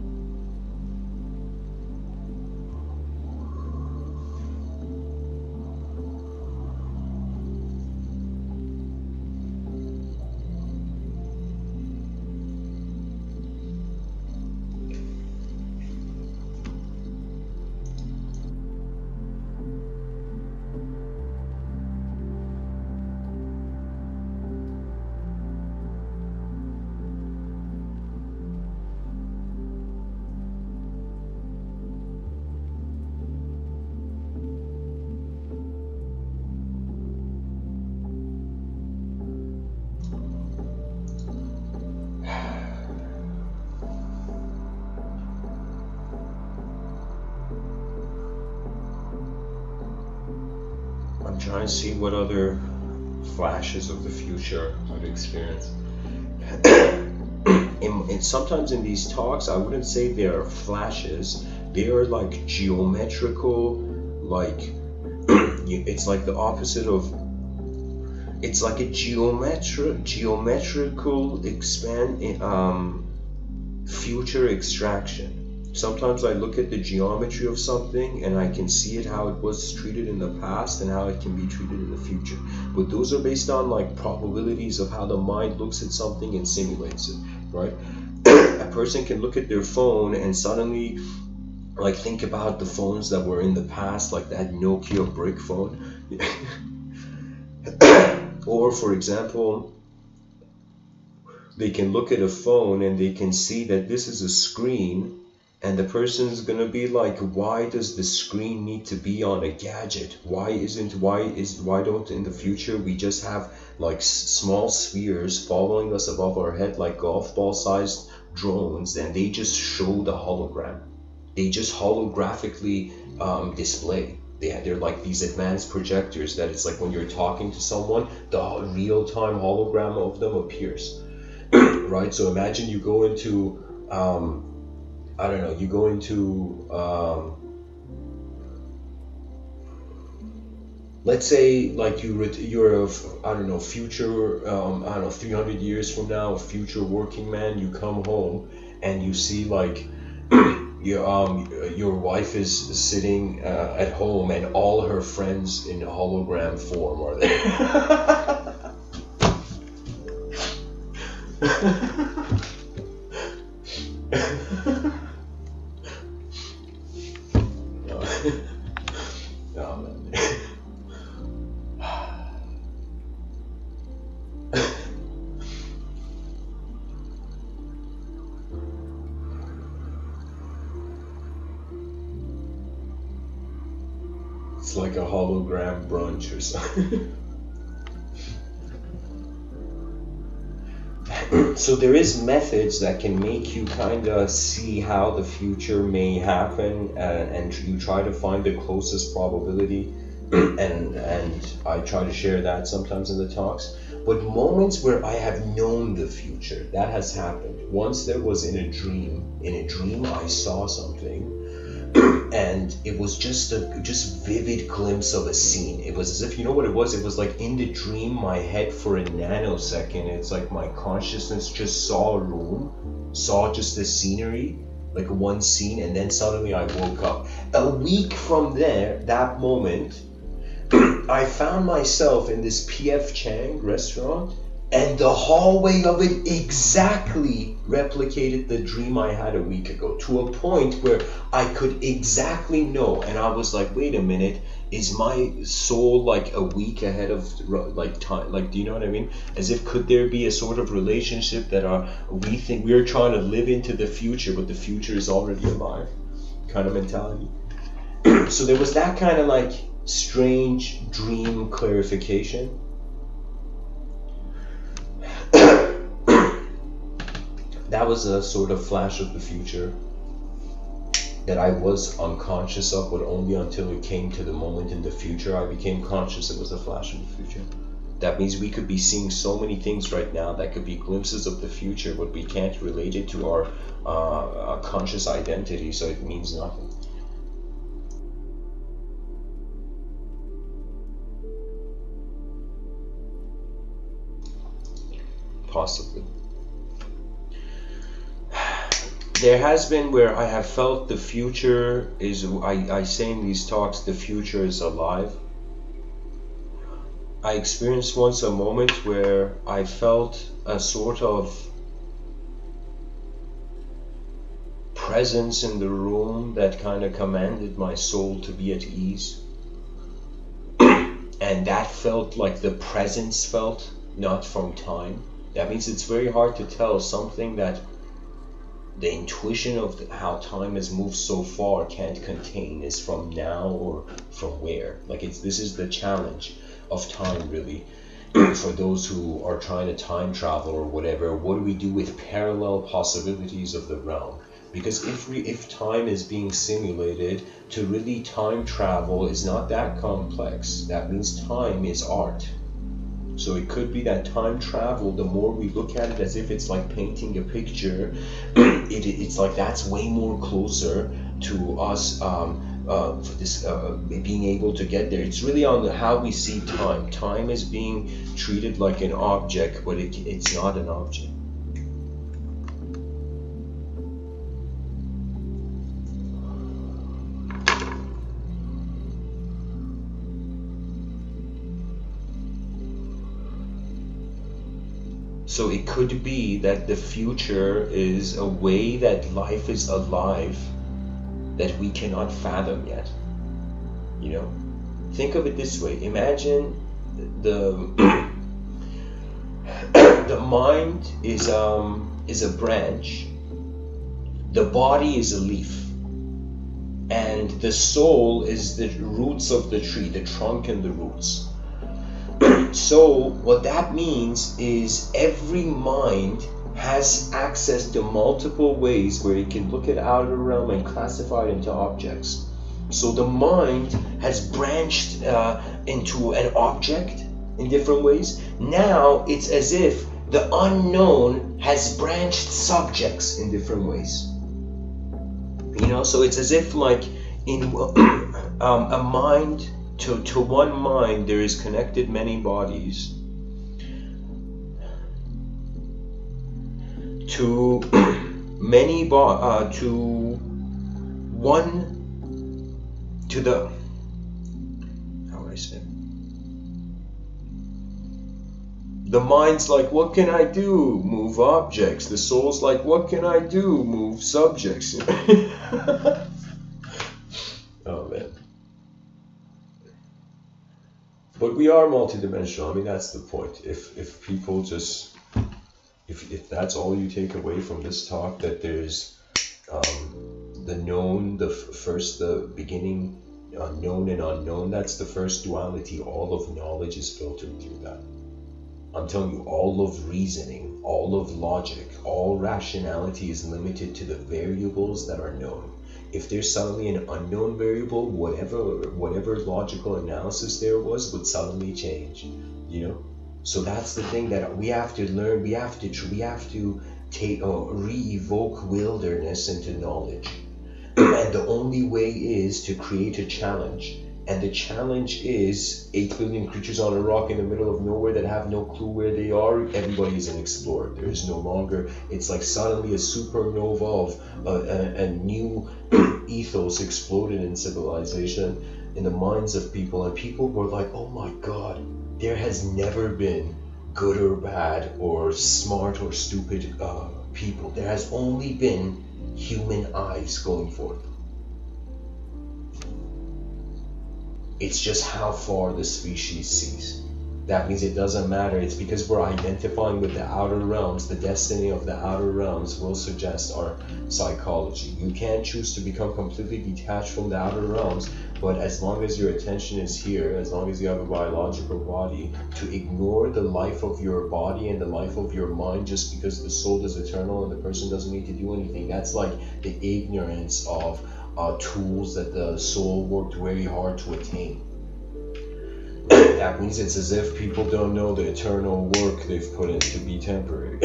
I'm trying to see what other flashes of the future I've experienced. Sometimes in these talks, I wouldn't say they are flashes. They are like geometrical, like it's like the opposite of. It's like a geometrical future extraction. Sometimes I look at the geometry of something and I can see it, how it was treated in the past and how it can be treated in the future. But those are based on like probabilities of how the mind looks at something and simulates it, right? A person can look at their phone and suddenly like think about the phones that were in the past, like that Nokia brick phone. Or for example, they can look at a phone and they can see that this is a screen, and the person's gonna be like, why does the screen need to be on a gadget? Why don't in the future we just have like small spheres following us above our head like golf ball sized drones, and they just show the hologram. They just holographically display. They're like these advanced projectors that it's like when you're talking to someone, the real-time hologram of them appears. Right? So imagine you go into I don't know, you go into let's say like you're I don't know, future, I don't know, 300 years from now, a future working man. You come home and you see like your wife is sitting at home and all her friends in hologram form are there. No, man. It's like a hologram brunch or something. So there is methods that can make you kind of see how the future may happen, and you try to find the closest probability, and I try to share that sometimes in the talks. But moments where I have known the future, that has happened. Once there was in a dream. In a dream I saw something, and it was just a vivid glimpse of a scene. It was as if, you know what it was? It was like in the dream, my head for a nanosecond, it's like my consciousness just saw a room, saw just the scenery, like one scene, and then suddenly I woke up. A week from there, that moment, I found myself in this P.F. Chang restaurant, and the hallway of it exactly replicated the dream I had a week ago, to a point where I could exactly know. And I was like, wait a minute, is my soul like a week ahead of like time? Like, do you know what I mean? As if, could there be a sort of relationship that we think we're trying to live into the future, but the future is already alive, kind of mentality. So there was that kind of like strange dream clarification. That was a sort of flash of the future that I was unconscious of, but only until it came to the moment in the future I became conscious it was a flash of the future. That means we could be seeing so many things right now that could be glimpses of the future, but we can't relate it to our conscious identity, so it means nothing. Possibly. There has been where I have felt the future is, I say in these talks, the future is alive. I experienced once a moment where I felt a sort of presence in the room that kind of commanded my soul to be at ease. And that felt like the presence felt, not from time. That means it's very hard to tell something that the intuition of how time has moved so far can't contain is from now or from where. Like, this is the challenge of time, really. For those who are trying to time travel or whatever, what do we do with parallel possibilities of the realm? Because if time is being simulated, to really time travel is not that complex. That means time is art. So it could be that time travel, the more we look at it as if it's like painting a picture, it's like that's way more closer to us being able to get there. It's really on how we see time. Time is being treated like an object, but it's not an object. So it could be that the future is a way that life is alive that we cannot fathom yet. You know? Think of it this way. Imagine the mind is a branch, the body is a leaf, and the soul is the roots of the tree, the trunk and the roots. So what that means is every mind has access to multiple ways where it can look at outer realm and classify it into objects. So the mind has branched into an object in different ways. Now it's as if the unknown has branched subjects in different ways. You know, so it's as if like in a mind to one mind there is connected many bodies. To many to one, to the, how would I say, the mind's like, what can I do? Move objects. The soul's like, what can I do? Move subjects. Oh man. But we are multidimensional. I mean, that's the point. If people just, if that's all you take away from this talk, that there's the known, the beginning, known and unknown, that's the first duality. All of knowledge is filtered through that. I'm telling you, all of reasoning, all of logic, all rationality is limited to the variables that are known. If there's suddenly an unknown variable, whatever logical analysis there was would suddenly change, you know? So that's the thing that we have to learn. We have to take re-evoke wilderness into knowledge. And the only way is to create a challenge. And the challenge is 8 billion creatures on a rock in the middle of nowhere that have no clue where they are. Everybody is an explorer. There is no longer, it's like suddenly a supernova of a new ethos exploded in civilization, in the minds of people. And people were like, oh my God, there has never been good or bad or smart or stupid people. There has only been human eyes going forth. It's just how far the species sees. That means it doesn't matter. It's because we're identifying with the outer realms. The destiny of the outer realms will suggest our psychology. You can choose to become completely detached from the outer realms, but as long as your attention is here, as long as you have a biological body, to ignore the life of your body and the life of your mind just because the soul is eternal and the person doesn't need to do anything, that's like the ignorance of tools that the soul worked very hard to attain. That means it's as if people don't know the eternal work they've put in to be temporary.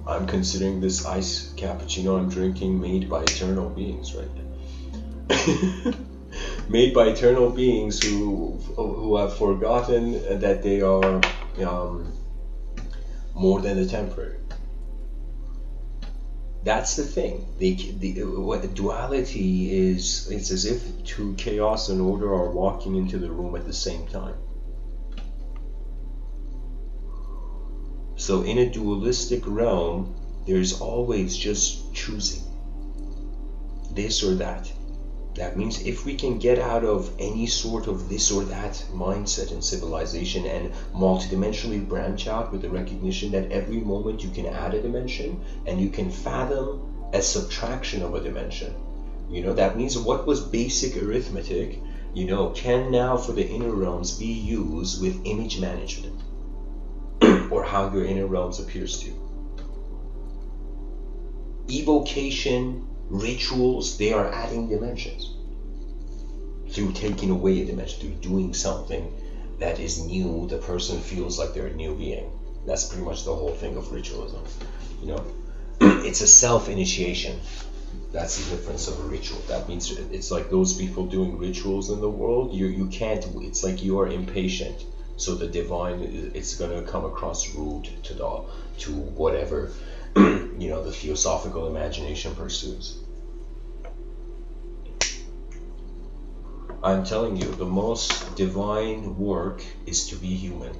I'm considering this ice cappuccino I'm drinking made by eternal beings right now. Made by eternal beings who have forgotten that they are more than the temporary. That's the thing. What duality is, it's as if two chaos and order are walking into the room at the same time. So in a dualistic realm, there's always just choosing this or that. That means if we can get out of any sort of this or that mindset in civilization and multidimensionally branch out with the recognition that every moment you can add a dimension and you can fathom a subtraction of a dimension. You know, that means what was basic arithmetic, you know, can now for the inner realms be used with image management or how your inner realms appears to you. Evocation, rituals, they are adding dimensions through taking away a dimension, through doing something that is new. The person feels like they're a new being. That's pretty much the whole thing of ritualism, you know. It's a self-initiation. That's the difference of a ritual. That means it's like those people doing rituals in the world, you can't, it's like you are impatient, so the divine, it's going to come across rude to whatever you know, the theosophical imagination pursues. I'm telling you, the most divine work is to be human.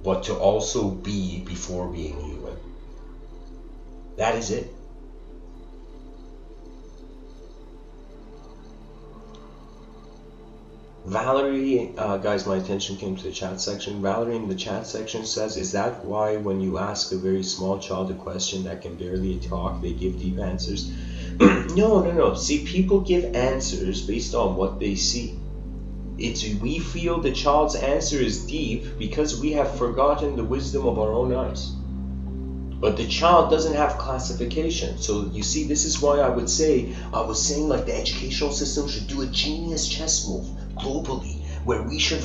But to also be before being human. That is it. Valerie, guys, my attention came to the chat section. Valerie in the chat section says, is that why when you ask a very small child a question that can barely talk, they give deep answers? No. See, people give answers based on what they see. We feel the child's answer is deep because we have forgotten the wisdom of our own eyes. But the child doesn't have classification. So you see, this is why I was saying like the educational system should do a genius chess move globally, where we should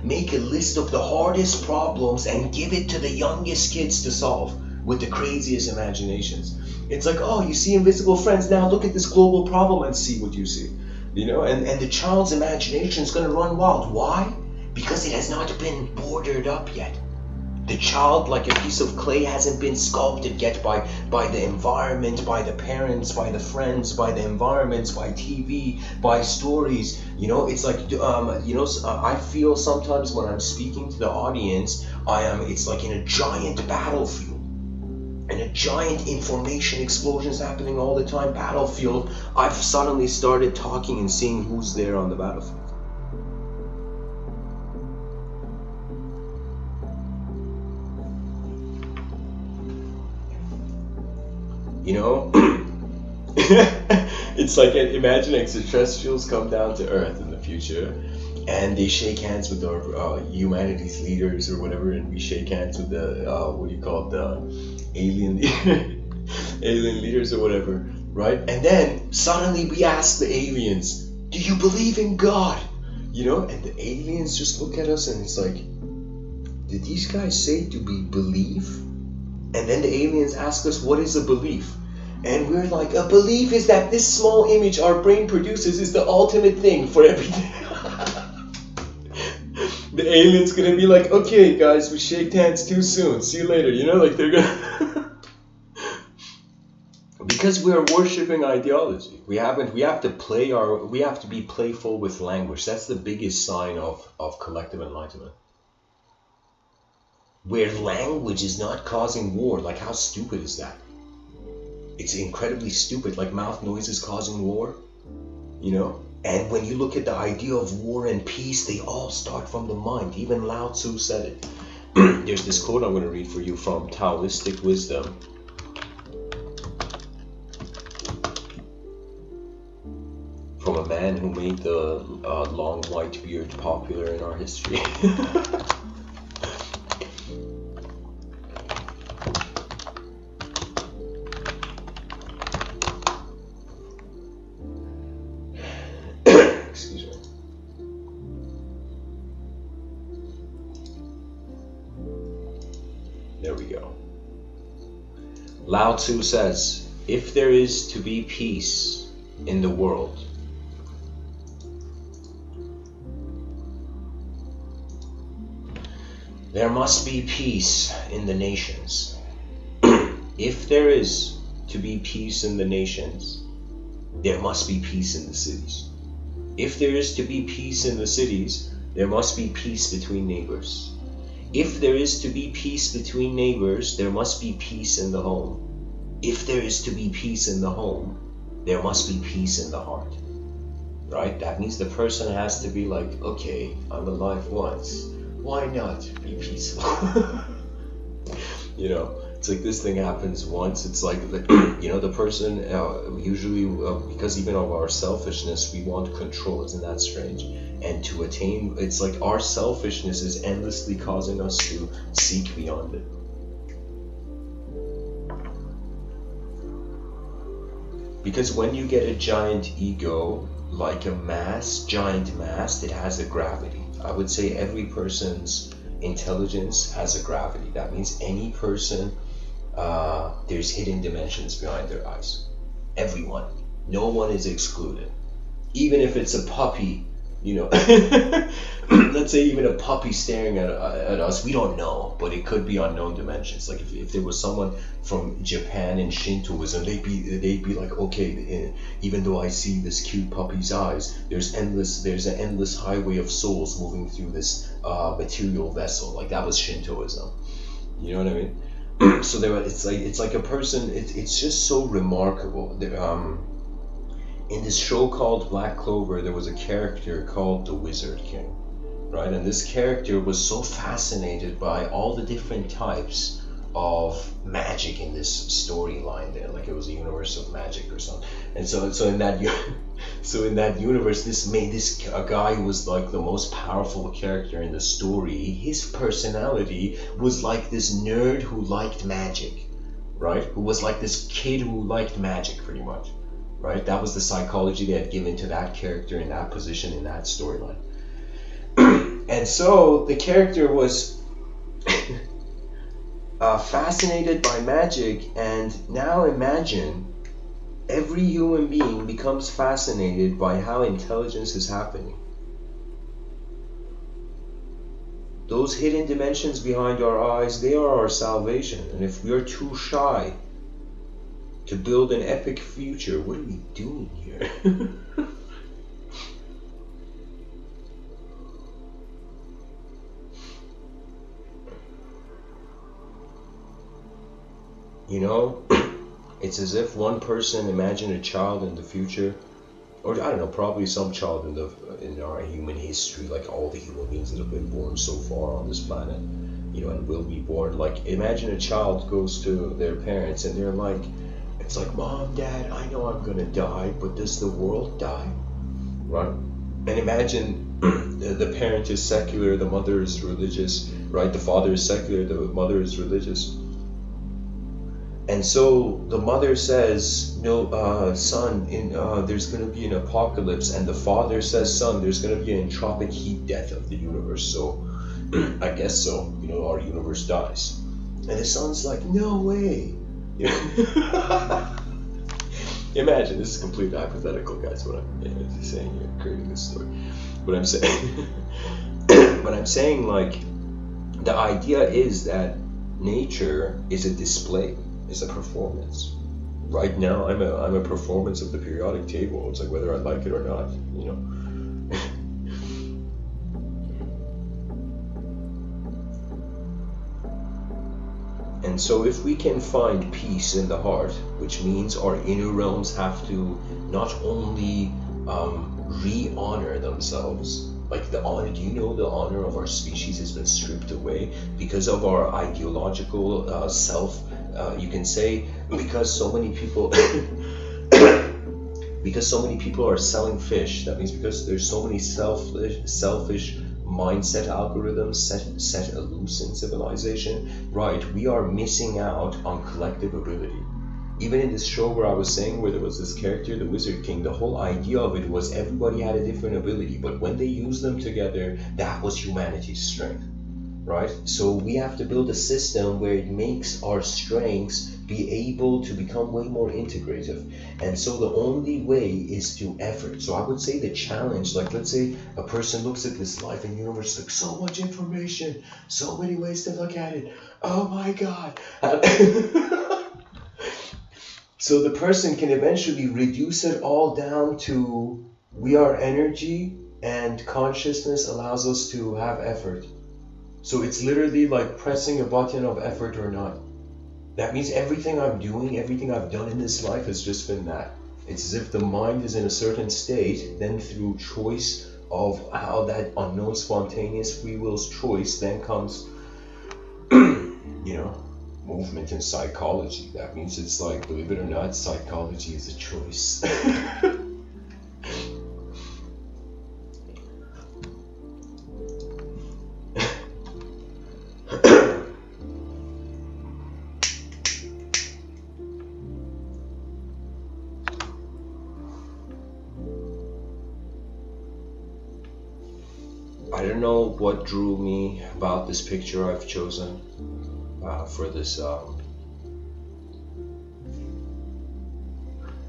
make a list of the hardest problems and give it to the youngest kids to solve with the craziest imaginations. It's like, oh, you see invisible friends, now look at this global problem and see what you see. And the child's imagination is going to run wild. Why? Because it has not been bordered up yet. The child, like a piece of clay, hasn't been sculpted yet by the environment, by the parents, by the friends, by the environments, by TV, by stories. It's like, I feel sometimes when I'm speaking to the audience, it's like in a giant battlefield. And a giant information explosions happening all the time, battlefield. I've suddenly started talking and seeing who's there on the battlefield. It's like, imagine extraterrestrials come down to Earth in the future, and they shake hands with our humanity's leaders or whatever, and we shake hands with the the alien leaders or whatever, right? And then suddenly we ask the aliens, do you believe in God? And the aliens just look at us and it's like, did these guys say to believe? And then the aliens ask us, what is a belief? And we're like, a belief is that this small image our brain produces is the ultimate thing for everything. The alien's gonna be like, okay guys, we shake hands too soon, see you later. They're gonna because we're worshipping ideology. We have to be playful with language. That's the biggest sign of collective enlightenment. Where language is not causing war. Like, how stupid is that? It's incredibly stupid. Like, mouth noises causing war, And when you look at the idea of war and peace, they all start from the mind. Even Lao Tzu said it. There's this quote I'm going to read for you from Taoistic Wisdom. From a man who made the long white beard popular in our history. Excuse me. There we go. Lao Tzu says, if there is to be peace in the world, there must be peace in the nations. If there is to be peace in the nations, there must be peace in the cities. If there is to be peace in the cities, there must be peace between neighbors. If there is to be peace between neighbors, there must be peace in the home. If there is to be peace in the home, there must be peace in the heart. Right? That means the person has to be like, okay, I'm alive once. Why not be peaceful? It's like this thing happens once. It's like, the person, usually, because even of our selfishness, we want control. Isn't that strange? And to attain, it's like our selfishness is endlessly causing us to seek beyond it. Because when you get a giant ego, like a giant mass, it has a gravity. I would say every person's intelligence has a gravity. That means any person, there's hidden dimensions behind their eyes. Everyone. No one is excluded. Even if it's a puppy, let's say even a puppy staring at us, we don't know, but it could be unknown dimensions. Like if there was someone from Japan in Shintoism, they'd be like, okay, even though I see this cute puppy's eyes, there's an endless highway of souls moving through this material vessel. Like that was Shintoism. You know what I mean? So it's like a person. It's just so remarkable. In this show called Black Clover, there was a character called the Wizard King, right? And this character was so fascinated by all the different types of magic in this storyline there, like it was a universe of magic or something. And so in that universe, this guy was like the most powerful character in the story. His personality was like this nerd who liked magic, right? Who was like this kid who liked magic, pretty much. Right? That was the psychology they had given to that character in that position in that storyline. And so the character was fascinated by magic, and now imagine every human being becomes fascinated by how intelligence is happening. Those hidden dimensions behind our eyes, they are our salvation. And if we are too shy to build an epic future, what are we doing here? You know, it's as if one person imagined a child in the future, or I don't know, probably some child in our human history, like all the human beings that have been born so far on this planet, and will be born. Like, imagine a child goes to their parents and they're like, it's like, Mom, Dad, I know I'm gonna die, but does the world die? Right? And imagine the parent is secular, the mother is religious, right? The father is secular, the mother is religious. And so the mother says, no, son, there's going to be an apocalypse. And the father says, son, there's going to be an entropic heat death of the universe. So I guess so, our universe dies. And the son's like, no way. Imagine, this is completely hypothetical, guys, what I'm saying here, creating this story. But I'm saying, like, the idea is that nature is a display. Is a performance. Right now, I'm a performance of the periodic table. It's like whether I like it or not, And so if we can find peace in the heart, which means our inner realms have to not only re-honor themselves, like the honor, do you know the honor of our species has been stripped away because of our ideological self? You can say because so many people because so many people are selling fish. That means because there's so many selfish mindset algorithms set loose in civilization. Right, we are missing out on collective ability. Even in this show where I was saying, where there was this character, the Wizard King, the whole idea of it was everybody had a different ability, but when they used them together, that was humanity's strength. Right? So we have to build a system where it makes our strengths be able to become way more integrative. And so the only way is through effort. So I would say the challenge, like let's say a person looks at this life and universe, like so much information, so many ways to look at it. Oh my God. So the person can eventually reduce it all down to we are energy and consciousness allows us to have effort. So it's literally like pressing a button of effort or not. That means everything I'm doing, everything I've done in this life has just been that. It's as if the mind is in a certain state, then through choice of how that unknown spontaneous free will's choice, then comes, movement in psychology. That means it's like, believe it or not, psychology is a choice. I don't know what drew me about this picture I've chosen for this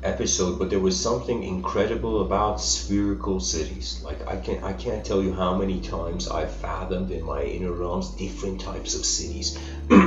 episode, but there was something incredible about spherical cities. Like I can't tell you how many times I've fathomed in my inner realms different types of cities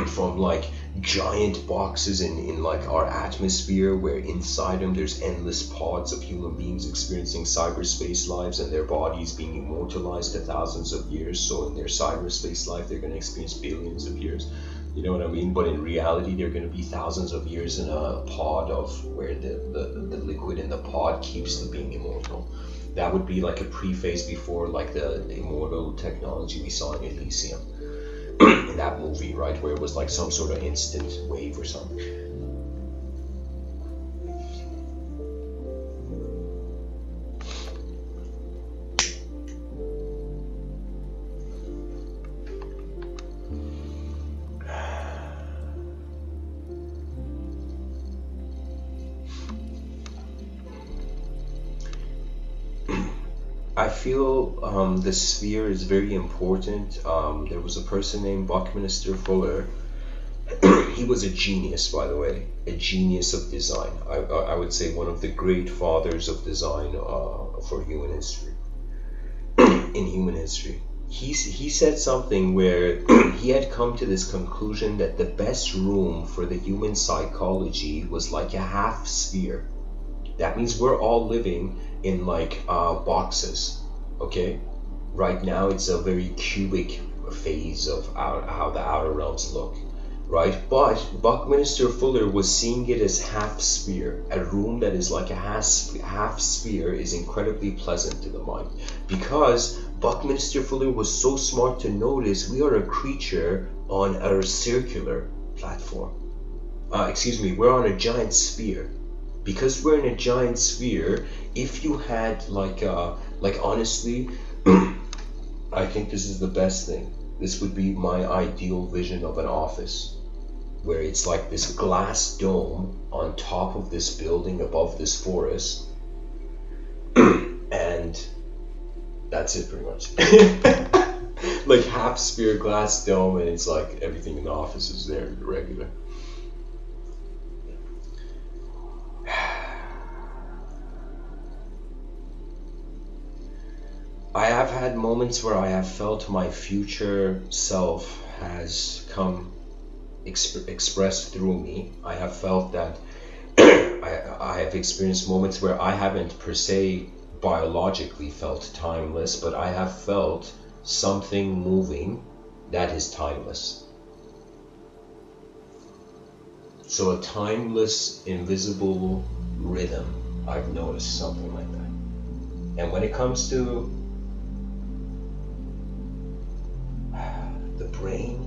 from like giant boxes in like our atmosphere where inside them there's endless pods of human beings experiencing cyberspace lives and their bodies being immortalized to thousands of years. So in their cyberspace life they're going to experience billions of years. You know what I mean? But in reality, they're going to be thousands of years in a pod of where the liquid in the pod keeps them being immortal. That would be like a preface before like the immortal technology we saw in Elysium in that movie, right? Where it was like some sort of instant wave or something. I feel the sphere is very important. There was a person named Buckminster Fuller. He was a genius, by the way, a genius of design. I would say one of the great fathers of design for human history. In human history, he said something where he had come to this conclusion that the best room for the human psychology was like a half sphere. That means we're all living in like boxes, okay? Right now it's a very cubic phase of how the outer realms look, right? But Buckminster Fuller was seeing it as half sphere. A room that is like a half sphere is incredibly pleasant to the mind, because Buckminster Fuller was so smart to notice we are a creature on a circular platform. We're on a giant sphere. Because we're in a giant sphere, if you had like honestly, I think this is the best thing. This would be my ideal vision of an office, where it's like this glass dome on top of this building above this forest, and that's it pretty much. Like half sphere glass dome, and it's like everything in the office is there regular. I have had moments where I have felt my future self has come expressed through me. I have felt that I have experienced moments where I haven't per se biologically felt timeless, but I have felt something moving that is timeless. So a timeless, invisible rhythm, I've noticed something like that. And when it comes to the brain,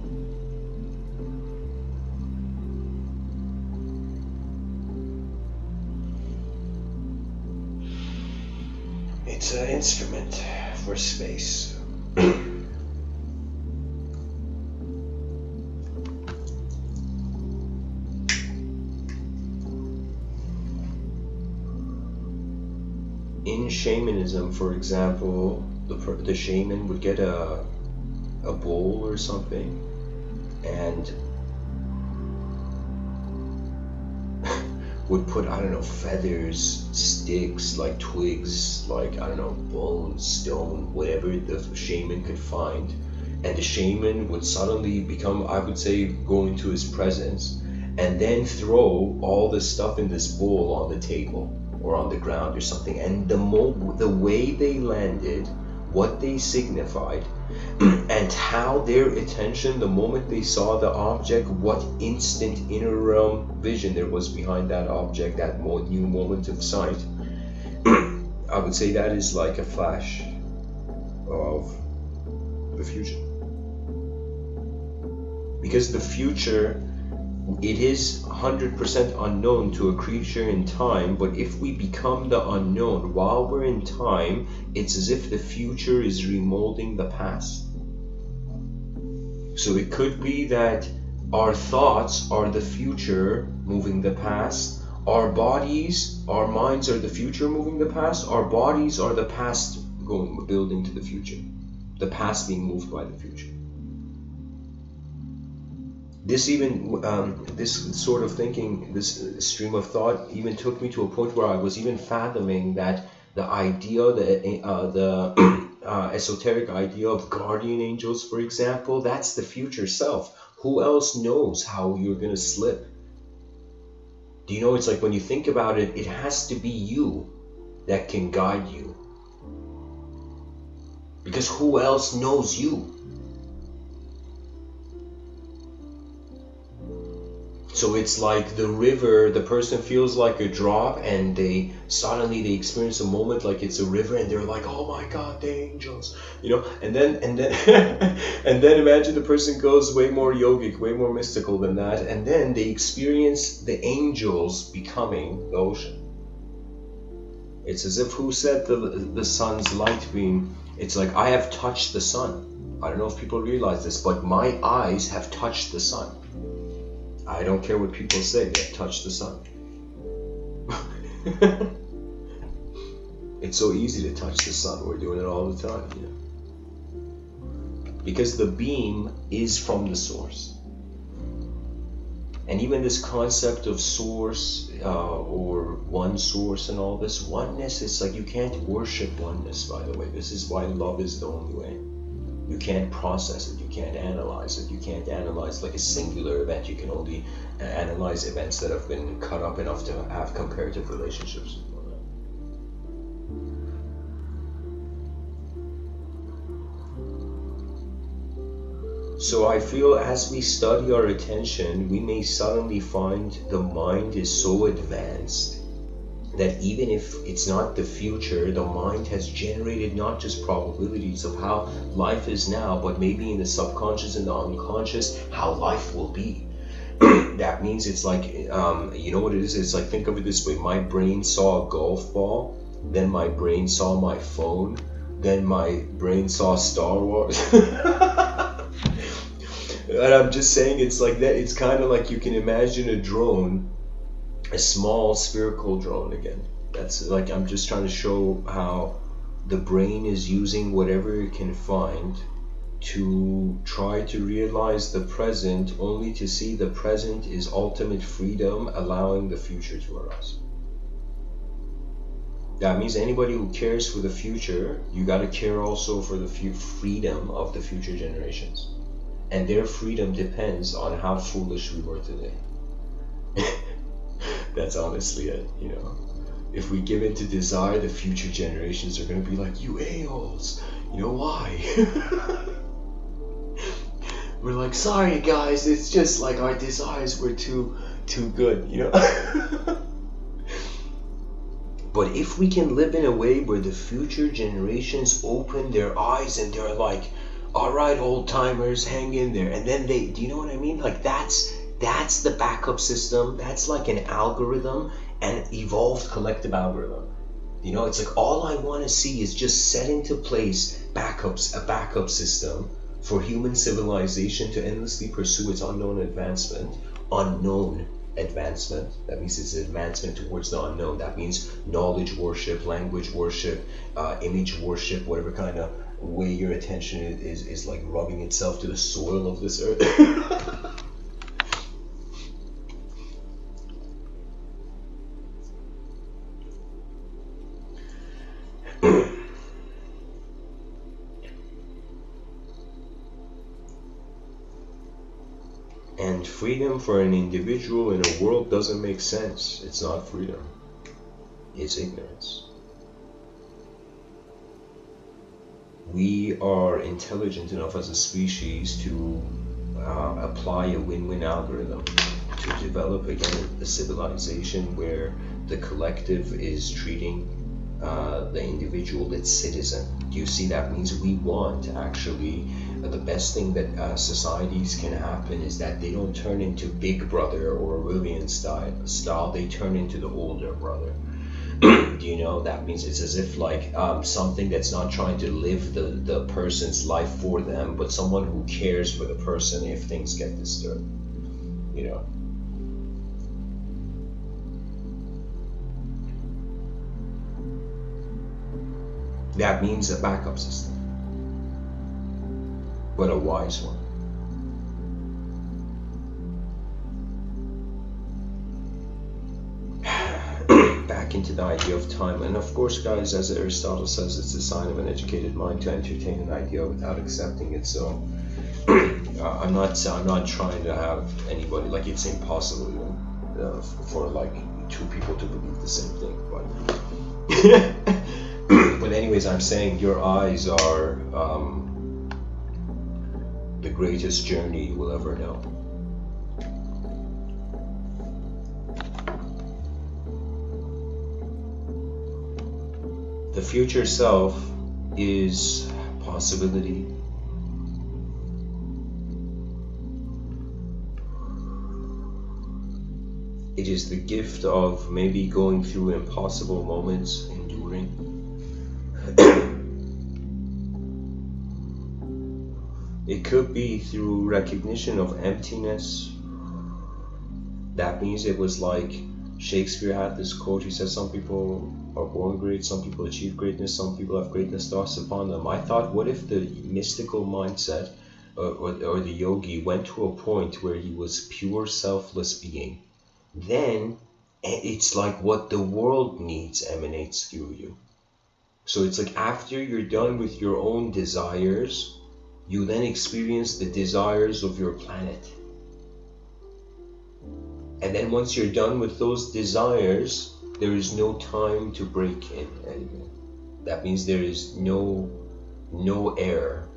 it's an instrument for space. In shamanism, for example, the shaman would get a bowl or something and would put, I don't know, feathers, sticks, like twigs, like, I don't know, bones, stone, whatever the shaman could find, and the shaman would suddenly become, I would say, go into his presence and then throw all the stuff in this bowl on the table or on the ground or something, and the way they landed, what they signified, and how their attention, the moment they saw the object, what instant inner realm vision there was behind that object, that new moment of sight. I would say that is like a flash of the future. Because the future, it is 100% unknown to a creature in time, but if we become the unknown while we're in time, it's as if the future is remolding the past. So it could be that our thoughts are the future moving the past, our bodies, our minds are the future moving the past, our bodies are the past building to the future, the past being moved by the future. This even, this sort of thinking, this stream of thought even took me to a point where I was even fathoming that the idea, the esoteric idea of guardian angels, for example, that's the future self. Who else knows how you're going to slip? Do you know, it's like when you think about it, it has to be you that can guide you. Because who else knows you? So it's like the river, the person feels like a drop, and they suddenly they experience a moment like it's a river, and they're like, oh my god, the angels, you know, and then and then imagine the person goes way more yogic, way more mystical than that, and then they experience the angels becoming the ocean. It's as if, who said the sun's light beam? It's like, I have touched the sun. I don't know if people realize this, but my eyes have touched the sun. I don't care what people say, they have touched the sun. It's so easy to touch the sun. We're doing it all the time, you know. Because the beam is from the source. And even this concept of source or one source and all this, oneness, it's like you can't worship oneness, by the way. This is why love is the only way. You can't process it, you can't analyze it, you can't analyze like a singular event. You can only analyze events that have been cut up enough to have comparative relationships. So I feel as we study our attention, we may suddenly find the mind is so advanced that even if it's not the future, the mind has generated not just probabilities of how life is now, but maybe in the subconscious and the unconscious, how life will be. That means it's like, you know what it is? It's like, think of it this way. My brain saw a golf ball, then my brain saw my phone, then my brain saw Star Wars. And I'm just saying, it's like that. It's kind of like you can imagine a drone, a small spherical drone again. That's like, I'm just trying to show how the brain is using whatever it can find to try to realize the present, only to see the present is ultimate freedom, allowing the future to arise. That means anybody who cares for the future, you got to care also for the freedom of the future generations. And their freedom depends on how foolish we were today. That's honestly it, you know. If we give in to desire, the future generations are going to be like, you a-holes. You know why? We're like, sorry guys, it's just like our desires were too good, you know. But if we can live in a way where the future generations open their eyes and they're like, all right, old timers, hang in there. And then they, do you know what I mean? Like that's the backup system. That's like an algorithm, an evolved collective algorithm. You know, it's like all I want to see is just set into place a backup system for human civilization to endlessly pursue its unknown advancement. That means it's advancement towards the unknown. That means knowledge worship, language worship, image worship, whatever kind of way your attention is like rubbing itself to the soil of this earth. And freedom for an individual in a world doesn't make sense. It's not freedom. It's ignorance. We are intelligent enough as a species to apply a win-win algorithm to develop again a civilization where the collective is treating the individual its citizen. Do you see? That means we want actually the best thing that societies can happen is that they don't turn into Big Brother or Orwellian style. They turn into the older brother. Do you know? That means it's as if like something that's not trying to live the person's life for them, but someone who cares for the person if things get disturbed. You know. That means a backup system, but a wise one. Back into the idea of time, and of course, guys, as Aristotle says, it's a sign of an educated mind to entertain an idea without accepting it. So I'm not trying to have anybody, like, it's impossible even for like two people to believe the same thing, but but anyways, I'm saying your eyes are the greatest journey you will ever know. The future self is possibility. It is the gift of maybe going through impossible moments, enduring. It could be through recognition of emptiness. That means it was like Shakespeare had this quote. He said, some people are born great, some people achieve greatness, some people have greatness thrust upon them. I thought, what if the mystical mindset or the yogi went to a point where he was pure selfless being? Then it's like what the world needs emanates through you. So it's like after you're done with your own desires, you then experience the desires of your planet. And then once you're done with those desires, there is no time to break it anymore. That means there is no error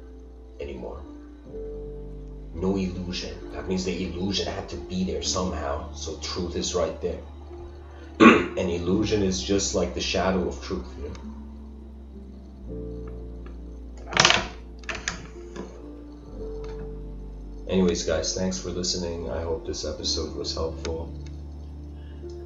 anymore. No illusion. That means the illusion had to be there somehow. So truth is right there. And illusion is just like the shadow of truth, you know? Anyways, guys, thanks for listening. I hope this episode was helpful.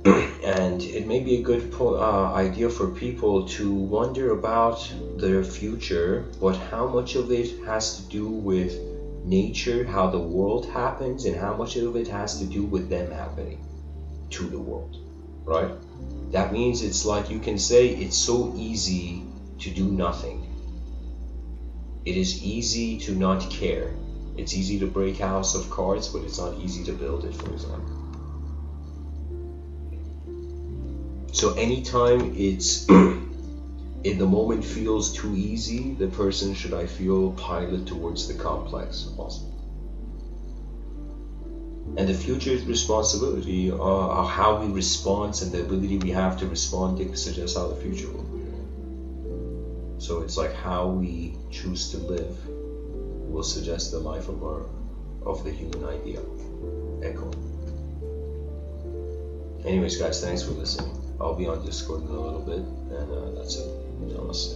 And it may be a good idea for people to wonder about their future, but how much of it has to do with nature, how the world happens, and how much of it has to do with them happening to the world, right? That means it's like you can say it's so easy to do nothing. It is easy to not care. It's easy to break a house of cards, but it's not easy to build it, for example. So anytime it's in the moment feels too easy, the person should, I feel, pilot towards the complex also. And the future responsibility, how we respond and the ability we have to respond suggests how the future will be. So it's like how we choose to live will suggest the life of the human idea. Echo. Anyways, guys, thanks for listening. I'll be on Discord in a little bit, and that's it. Namaste.